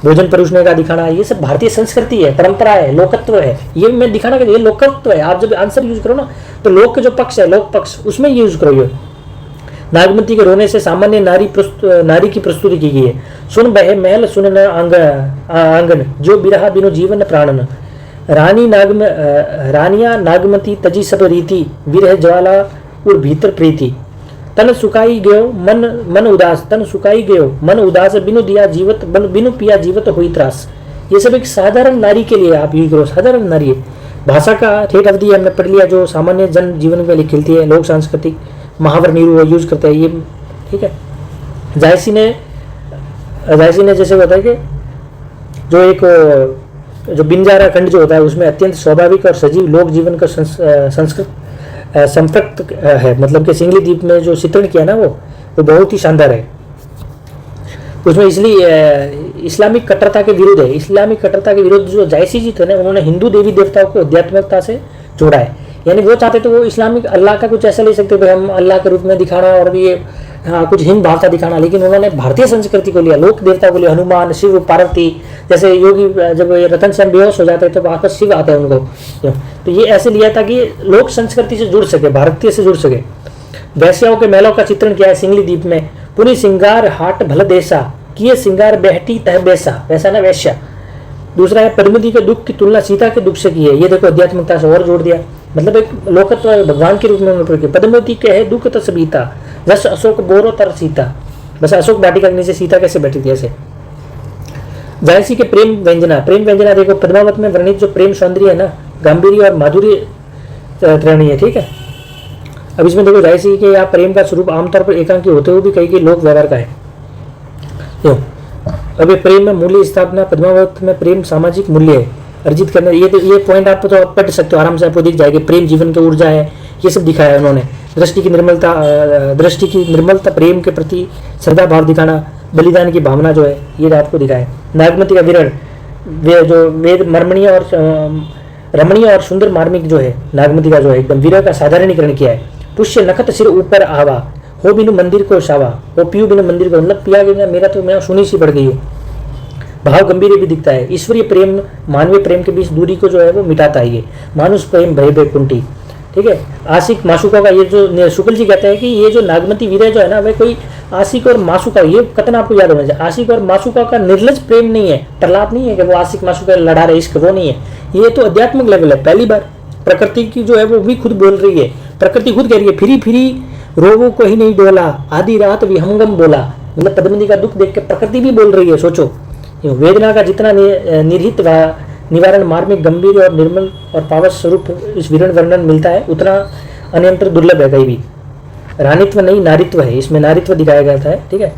Speaker 2: भोजन परोसने का दिखाना, ये सब भारतीय संस्कृति है, परंपरा है, लोकत्व है। ये मैं दिखाना कि ये लोकत्व है। आप जब आंसर यूज करो ना तो लोक के जो पक्ष है, लोक पक्ष, उसमें यूज करो। ये नागमती के रोने से सामान्य नारी की प्रस्तुति की गई है। सुन बहे महल सुन न आंगन, जो बिरहा बिनु जीवन प्राणन, रानिया नागमती तजी सब रीति, विरह ज्वाला और भीतर प्रीति, तन सुकाई गयो मन उदास, तन सुकाई गयो मन उदास, बिनु दिया जीवत बिनु पिया जीवत हुई त्रास। ये सब एक साधारण नारी के लिए आप यूज करो, साधारण नारी है। भाषा का ठेठ अवधि हमने पढ़ लिया, जो सामान्य जन जीवन में खिलती है, लोक सांस्कृतिक महावर नीरू यूज करते हैं ये, ठीक है। जायसी ने जैसे बताया कि जो बिंजारा खंड जो होता है उसमें अत्यंत स्वाभाविक और सजीव लोक जीवन का संस्कृत संपृक्त है। मतलब कि सिंगली द्वीप में जो चित्रण किया ना वो बहुत ही शानदार है। उसमें इसलिए इस्लामिक कट्टरता के विरुद्ध है। इस्लामिक कट्टरता के विरुद्ध जो जायसी जी थे ना, उन्होंने हिंदू देवी देवताओं को आध्यात्मिकता से जोड़ा है। यानी वो चाहते तो वो इस्लामिक अल्लाह का कुछ ऐसा ले सकते थे, हम अल्लाह के रूप में दिखाना और ये कुछ हिंद भावता दिखाना, लेकिन उन्होंने भारतीय संस्कृति को लिया, लोक देवता को लिया, हनुमान, शिव, पार्वती। जैसे योगी जब रतन सेन बेहोश हो जाते हैं तो वापस शिव आते हैं उनको, तो ये ऐसे लिया ताकि लोक संस्कृति से जुड़ सके, भारतीय से जुड़ सके। वैश्याओं के महलों का चित्रण किया है सिंगली द्वीप में। पुनी सिंगार हाट भल देसा, किए सिंगार बेहटी तह बेसा, वैसा ना वैश्या। दूसरा है पद्मती के दुख की तुलना सीता के दुख से की है। ये देखो आध्यात्मिकता से और जोड़ दिया, मतलब एक लोकत्व भगवान के रूप में उन्होंने। पद्मती के है दुख तस बीता, जस अशोक बोरो तर सीता, बस अशोक वाटिका के नीचे सीता कैसे बैठी थी ऐसे। जायसी के प्रेम व्यंजना देखो, पद्मावत में वर्णित जो प्रेम सौंदर्य है ना, गांधीर्य और माधुर्य त्रिणी है, ठीक है। अब इसमें देखो जायसी के यहाँ प्रेम का स्वरूप आमतौर पर एकांकी होते हुए भी कई लोक व्यवहार का है। अब ये प्रेम में मूल्य स्थापना, पद्मावत में प्रेम सामाजिक मूल्य है अर्जित करने। ये पॉइंट आप तो पढ़ सकते हो आराम से, आपको दिख जाएगी। प्रेम जीवन की ऊर्जा है, ये सब दिखाया है उन्होंने। दृष्टि की निर्मलता, प्रेम के प्रति श्रद्धा भाव दिखाना, बलिदान की भावना जो है ये आपको दिखाया है। नागमती का विरण, जो वेद रमणीय और सुंदर मार्मिक जो है नागमती का जो है एकदम वीर का साधारणीकरण किया है। पुष्य नखत सिर ऊपर आवा, हो बिनु मंदिर को शावा, हो पियू बिनु मंदिर को, मतलब पिया गया मेरा तो मैं सुनी सी पड़ गई हूँ। भाव गंभीर भी दिखता है। ईश्वरीय प्रेम मानवीय प्रेम के बीच दूरी को जो है वो मिटाता है ये। मानुष प्रेम भय बैकुंठी, ठीक है। आशिक माशुका का, ये जो शुक्ल जी कहते हैं कि ये जो नागमती वीर जो है ना, वह कोई आशिक और माशुका, ये कथन आपको याद होना चाहिए। आशिक और माशुका का निर्लज प्रेम नहीं है, प्रहलाद नहीं है कि वो आशिक माशुका लड़ा रहे, इश्क वो नहीं है। ये तो आध्यात्मिक लेवल है। पहली बार प्रकृति की जो है वो भी खुद बोल रही है, प्रकृति खुद कह रही है, फिरी फिरी रोगों को ही नहीं डोला, आधी रात विहंगम बोला। मतलब पद्मिनी का दुख देख के प्रकृति भी बोल रही है। सोचो, वेदना का जितना निहित निवारण मार्मिक, गंभीर और निर्मल और पावस स्वरूप इस विरण वर्णन मिलता है, उतना अन्यंत्र दुर्लभ है कहीं भी। रानित्व नहीं नारित्व है, इसमें नारित्व दिखाया गया था, ठीक है।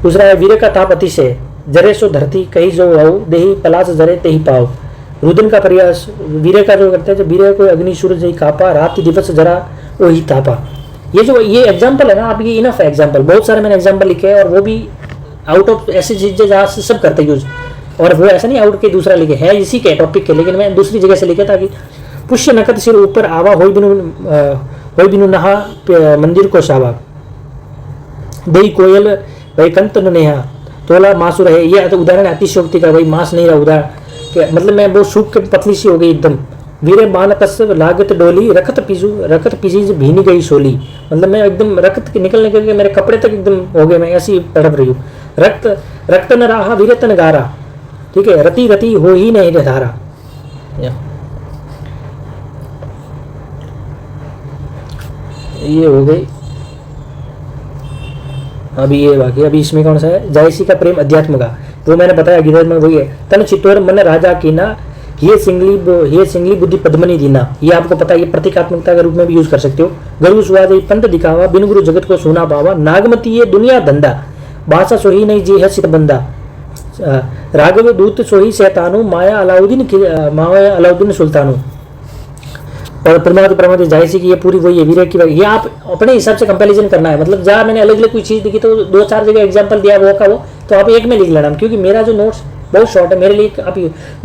Speaker 2: दूसरा है वीर का ताप अतिशय, जरे सो धरती कहीं जो आओ, देही पलाश जरे तेही पाओ। रुदन का प्रयास, वीर का जो करते हैं, जब वीर को अग्नि सूरज ही कापा, रात दिवस जरा वो ही तापा। ये एग्जाम्पल है ना, आप ये इनफ है एग्जाम्पल। बहुत सारे मैंने एग्जाम्पल लिखे हैं और वो भी आउट ऑफ ऐसी चीजें जहाँ से सब करते यूज, और वो ऐसा नहीं आउट के दूसरा लिखे है इसी के टॉपिक के, लेकिन मैं दूसरी जगह से लिखा ताकि पुष्य नकद सिर ऊपर आवा, होई बिनु नहा मंदिर को शावा, दई कोयल भाई कंत नेहा तोला मासु रहे। ये तो उदाहरण अतिशयोक्ति का, भाई मांस नहीं रहा उदाहरण, मतलब मैं बहुत सूख के पतली सी हो गई एकदम। वीरे बान कस्य लागत डोली, रखत पीसीज भीनी गई सोली। मतलब मैं एकदम रक्त निकलने के मेरे कपड़े तक एकदम हो गए, मैं ऐसी तड़प रही हूँ। रक्त न रहा वीरत न गारा, ठीक है। रति रति हो ही नहीं धारा। ये हो गई। अभी ये बाकी, अभी इसमें कौन सा है, जायसी का प्रेम अध्यात्म का, वो मैंने बताया गिरध में वही है। तन चित्तौर मन राजा की ना, ये सिंगली बुद्धि पद्मनी दीना। ये आपको पता है, ये प्रतीकात्मकता के रूप में भी यूज कर सकते हो। गुरु सुवाद पंथ दिखावा, बिन गुरु जगत को सुना पावा, नागमती ये दुनिया धंधा, बासा सोही नहीं जी है सित बंदा, राघव दूत सोही शैतानु, माया अलाउद्दीन सुल्तानु। और परमात्मा जायसी की ये पूरी वही है वीर की, ये आप अपने हिसाब से कंपैरिजन करना है। मतलब जहाँ मैंने अलग अलग कोई चीज़ दिखी तो 2-4 जगह एग्जांपल दिया वो का वो, तो आप एक में लिख लेना, क्योंकि मेरा जो नोट्स बहुत शॉर्ट है, मेरे लिए आप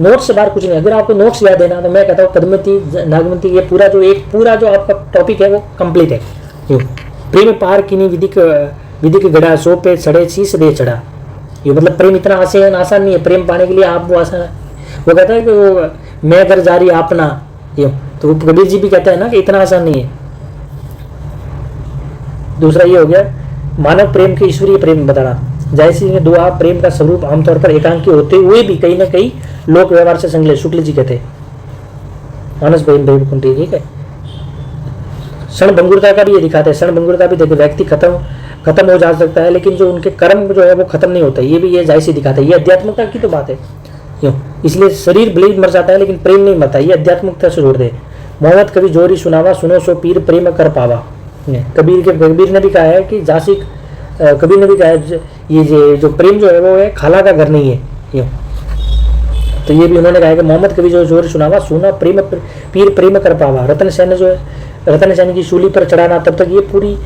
Speaker 2: नोट्स से बाहर कुछ नहीं। अगर आपको नोट्स याद है ना, तो मैं कहता हूँ पद्मती नागमती ये पूरा जो आपका टॉपिक है वो कंप्लीट है। प्रेम पार किनी विधिक गड़ा, सो पे चढ़े शीश दे चढ़ा। ये मतलब प्रेम इतना आसान नहीं है, प्रेम पाने के लिए आप वो आसान, वो कहता है कि वो मैं घर जारी आपना, ये तो कबीर जी भी कहता है ना कि इतना आसान नहीं है। दूसरा ये हो गया मानव प्रेम के ईश्वरीय प्रेम बताना। जैसे ने दुआ प्रेम का स्वरूप आमतौर पर एकांकी होते हुए भी कहीं ना कहीं लोक व्यवहार से संलग्न, शुक्ल जी कहते हैं मानस प्रेम कुंठी, ठीक है। क्षण भंगुरता का भी ये दिखाते हैं, क्षण भंगुरता भी देखो, व्यक्ति खत्म हो जा सकता है लेकिन जो उनके कर्म जो है वो खत्म नहीं होता, ये भी ये जायसी दिखाते हैं। ये अध्यात्मकता की तो बात है, क्यों, इसलिए शरीर भले मर जाता है लेकिन प्रेम नहीं मरता, ये अध्यात्मकता से जोड़ दे। मोहम्मद कभी जोरी सुनावा, सुनो सो पीर प्रेम कर पावा। कबीर ने भी कहा है कि जासी, कबीर ने भी कहा है ये जो प्रेम जो है वो है खाला का घर नहीं है, यूँ। तो ये भी उन्होंने कहा है कि मोहम्मद कभी जो जोर सुनावा, सुना प्रेम पीर प्रेम कर पावा। रतन सेन जो है, रतन सेन की शूली पर चढ़ाना, तब तक ये पूरी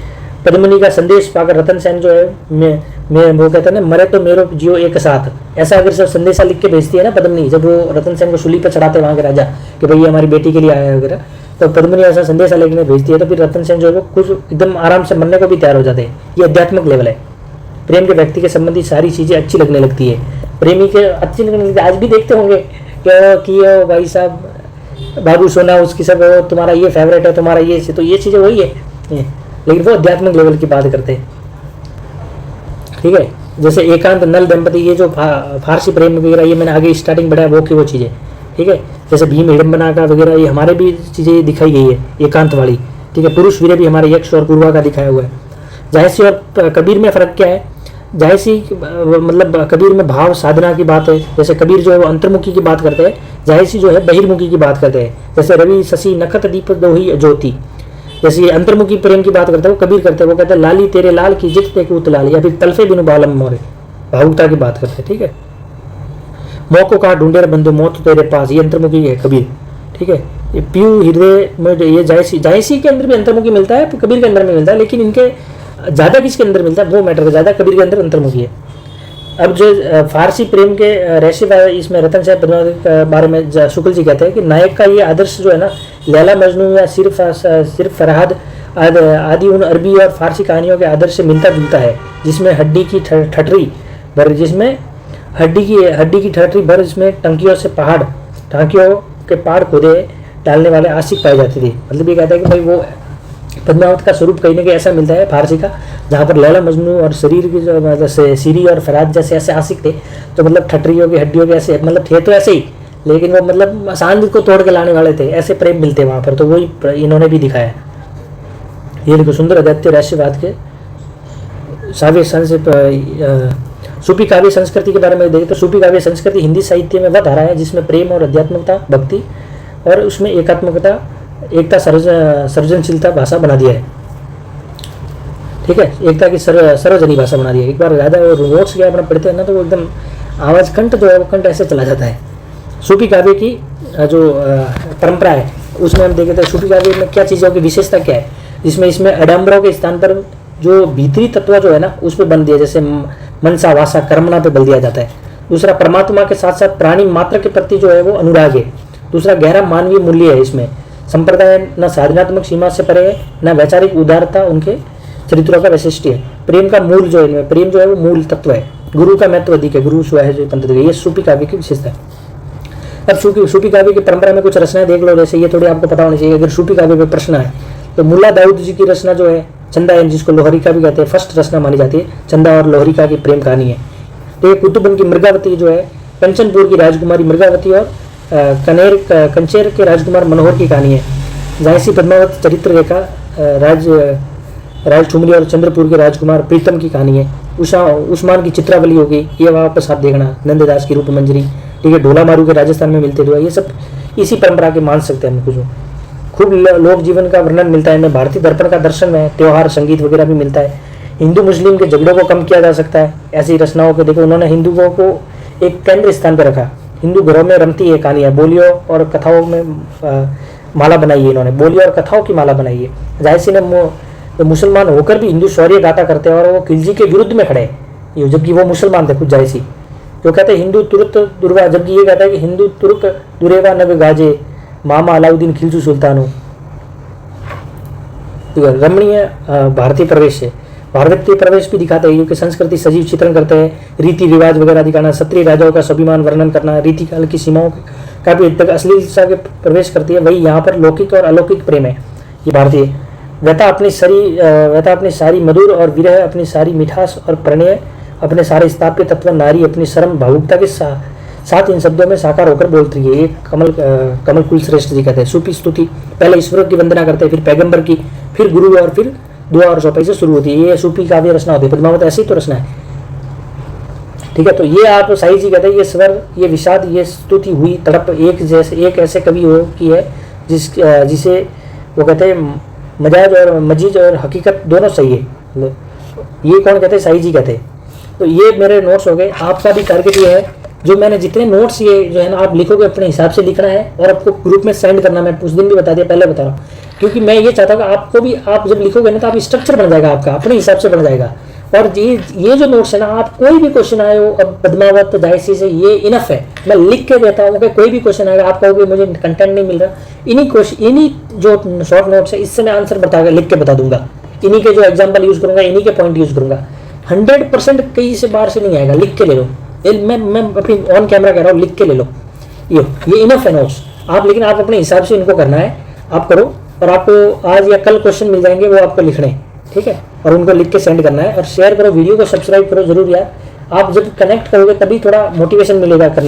Speaker 2: पद्मिनी का संदेश पाकर रतन सेन जो है मैं वो कहते हैं ना, मरे तो मेरो जियो एक साथ, ऐसा अगर सब संदेशा लिख के भेजती है ना पद्मिनी, जब वो रतन सेन को शूली पर चढ़ाते वहाँ के राजा कि भाई ये हमारी बेटी के लिए आया है वगैरह, तो पद्मिनी ऐसा संदेशा लेकर भेजती है, तो फिर रतन सेन जो है वो कुछ एकदम आराम से मरने को भी तैयार हो जाते हैं। ये आध्यात्मिक लेवल है। प्रेम के व्यक्ति के संबंधी सारी चीज़ें अच्छी लगने लगती है, प्रेमी के अच्छी लगने लगती है। आज भी देखते होंगे कि भाई साहब बाबू सोना उसकी सब तुम्हारा ये फेवरेट है, तुम्हारा ये, तो ये चीज़ें वही है, लेकिन वो आध्यात्मिक लेवल की बात करते हैं, ठीक है। जैसे एकांत नल दंपति, ये जो फारसी प्रेम वगैरह, ये मैंने आगे स्टार्टिंग बढ़ाया वो की वो चीज़ें, ठीक है। जैसे भीम हिडम्बना का वगैरह, ये हमारे भी चीज़ें दिखाई गई है एकांत वाली, ठीक है। पुरुष वीर भी हमारे यक्ष और पूर्वा का दिखाया हुआ है। जायसी और कबीर में फ़र्क क्या है? जायसी मतलब कबीर में भाव साधना की बात है, जैसे कबीर जो है वो अंतर्मुखी की बात करते हैं, जायसी जो है बहिर्मुखी की बात करते हैं। जैसे रवि शशि नखत दीप दोही ज्योति, जैसे ये अंतर्मुखी प्रेम की बात करते हैं वो कबीर करते हैं, वो कहते हैं लाली तेरे लाल की जित ते उत लाल, या फिर तलफे बिनु बालम मोरे, भावुकता की बात करते हैं, ठीक है। मौको का ढूंढे बंधु मौत तेरे पास, ये अंतर्मुखी है कबीर, ठीक है। ये पीयू हृदय में ये जायसी के अंदर भी अंतर्मुखी मिलता है, कबीर के अंदर में मिलता है, लेकिन इनके ज़्यादा किसके अंदर मिलता है वो मैटर है, ज़्यादा कबीर के अंदर अंतर्मुखी है। अब जो फारसी प्रेम के रेसिप है, इसमें रतन साहब पद्मावती के बारे में शुक्ल जी कहते हैं कि नायक का ये आदर्श जो है ना, लैला मजनू या सिर्फ फरहाद आदि उन अरबी और फारसी कहानियों के आदर्श से मिलता जुलता है, जिसमें हड्डी की ठठरी भर, इसमें टांकियों के पहाड़ खोदे डालने वाले आशिक पाए जाते थे। मतलब ये कहता है कि भाई वो पद्मावत का स्वरूप कहीं ना कहीं ऐसा मिलता है फारसी का, जहाँ पर लैला मजनू और शरीर की जो मतलब सीरी और फराज जैसे ऐसे आशिक थे, तो मतलब ठटरियों की हड्डियों के ऐसे मतलब थे तो ऐसे ही, लेकिन वो मतलब शांति को तोड़ के लाने वाले थे, ऐसे प्रेम मिलते वहाँ पर, तो वही इन्होंने भी दिखाया। ये देखो सुंदर अदैत्य रहस्यवाद के सूफी काव्य संस्कृति के बारे में देखें तो सूफी काव्य संस्कृति हिंदी साहित्य में वह धारा है जिसमें प्रेम और आध्यात्मिकता, भक्ति और उसमें एकात्मकता, एकता, सर्जनशीलता भाषा बना दिया है, ठीक है। एकता की सर्वजनी भाषा बना दी है। एक बार ज़्यादा नोट्स क्या अपना पढ़ते हैं ना, तो वो एकदम आवाज़ कंठ जो है वो कंठ ऐसे चला जाता है। सूफी काव्य की जो परंपरा है उसमें हम देखें तो सूफी काव्य में क्या चीज़ों की विशेषता क्या है, जिसमें इसमें अडम्बरों के स्थान पर जो भीतरी तत्व जो है ना उस पर बल दिया, जैसे मनसा वासा कर्मणा पे बल दिया जाता है। दूसरा प्रमात्मा के साथ साथ प्राणी मात्र के प्रति जो है वो अनुराग है। दूसरा गहरा मानवीय मूल्य है। इसमें संप्रदाय न साधनात्मक सीमा से परे है, न वैचारिक उदारता उनके चरित्रों का वैशिष्ट्य है। प्रेम का मूल जो है इनमें, प्रेम जो है वो मूल तत्व है। गुरु का महत्व अधिक है, गुरु स्व है जो पंथ, ये सूफी काव्य की विशेषता है। अब सूफी काव्य की परंपरा में कुछ रचनाएं देख लो, जैसे ये थोड़ी आपको पता होनी चाहिए। अगर सूफी काव्य पे प्रश्न है तो मुल्ला दाऊद जी की रचना जो है चंदा है, जिसको लोहरिका भी कहते हैं, फर्स्ट रचना मानी जाती है। चंदा और लोहरिका की प्रेम कहानी है। तो ये कुतुबन की मृगावती जो है, कंचनपुर की राजकुमारी मृगावती और कंचेर के राजकुमार मनोहर की कहानी है। जायसी पद्मावत चरित्र रेखा राज ठुमरी और चंद्रपुर के राजकुमार प्रीतम की कहानी है। उस्मान की चित्रावली हो गई, ये वापस आप देखना। नंददास की रूप मंजरी, ठीक है। ढोला मारू के राजस्थान में मिलते हुए, ये सब इसी परंपरा के मान सकते हैं हम कुछ। खूब लोक जीवन का वर्णन मिलता है इनमें। भारतीय दर्पण का दर्शन है, त्योहार, संगीत वगैरह भी मिलता है। हिंदू मुस्लिम के झगड़ों को कम किया जा सकता है ऐसी रचनाओं को। देखो उन्होंने हिंदुओं को एक केंद्र स्थान पर रखा। हिंदू घरों में रमती है कहानियाँ, बोलियों और कथाओं में माला बनाई है इन्होंने, बोलियों और कथाओं की माला बनाई है। जायसी ने मुसलमान होकर भी हिंदू शौर्य गाथा करते हैं और वो खिलजी के विरुद्ध में खड़े हैं, जबकि वो मुसलमान थे खुद जायसी, जो कहते हैं हिंदू तुर्क दुर्गा, जबकि ये कहता है कि हिंदू तुर्क दुरेवा नग गाजे मामा अलाउद्दीन खिलजू सुल्तानो। रमणीय भारतीय प्रवेश है, भारतीय प्रवेश भी दिखाते हैं, क्योंकि संस्कृति सजीव चित्रण करते हैं, रीति रिवाज वगैरह दिखाना, क्षत्रिय राजाओं का स्वाभिमान वर्णन करना, रीति काल की सीमाओं का भी हद तक अश्लीलता के प्रवेश करती है। वही यहाँ पर लौकिक और अलौकिक प्रेम है ये भारतीय। व्यथा अपनी सारी मधुर और विरह अपनी सारी मिठास और प्रणय अपने सारे स्थाप्य तत्व, नारी अपनी शर्म भावुकता के साथ इन शब्दों में साकार होकर बोलती है। ये कमल कुल श्रेष्ठ जी कहते हैं। सूफी स्तुति, पहले ईश्वर की वंदना करते हैं, फिर पैगंबर की, फिर गुरु और फिर दुआ और चौपाई से शुरू होती है। ये सूफी काव्य रचना होती है। पद्मावत ऐसी तो रचना है, ठीक है। तो ये आप साई जी कहते हैं ये स्वर, ये विषाद, ये स्तुति हुई तड़प एक ऐसे कवि हो की है जिसे वो कहते हैं मजाज और मजीज और हकीकत दोनों सही है। ये कौन कहते हैं? साई जी कहते हैं। तो ये मेरे नोट्स हो गए। आपका भी टारगेट ये है, जो मैंने जितने नोट्स ये जो है ना आप लिखोगे अपने हिसाब से लिखना है और आपको ग्रुप में सेंड करना। मैं उस दिन भी बता दिया, पहले बता रहा हूँ, क्योंकि मैं ये चाहता हूँ कि आपको भी, आप जब लिखोगे ना तो आप स्ट्रक्चर बन जाएगा आपका, अपने हिसाब से बन जाएगा। और ये जो नोट्स है ना, आप कोई भी क्वेश्चन आए हो, अब पद्मावत जायसी से ये इनफ है, मैं लिख के देता हूँ कि कोई भी क्वेश्चन आएगा आप कहोगे मुझे कंटेंट नहीं मिल रहा, इन्हीं जो शॉर्ट नोट्स है इससे मैं आंसर बताकर लिख के बता दूंगा। इन्हीं के जो एग्जाम्पल यूज करूंगा, इन्हीं के पॉइंट यूज करूंगा। 100% कहीं से बाहर से नहीं आएगा, लिख के ले लो। मैं अपनी ऑन कैमरा कह रहा हूँ, लिख के ले लो। ये इनफ है नोट्स आप, लेकिन आप अपने हिसाब से इनको करना है, आप करो। और आपको आज या कल क्वेश्चन मिल जाएंगे, वो आपको लिखने, ठीक है, और उनको लिख के सेंड करना है। और शेयर करो, वीडियो को सब्सक्राइब करो जरूर यार। आप जब कनेक्ट करोगे तभी थोड़ा मोटिवेशन मिलेगा करने।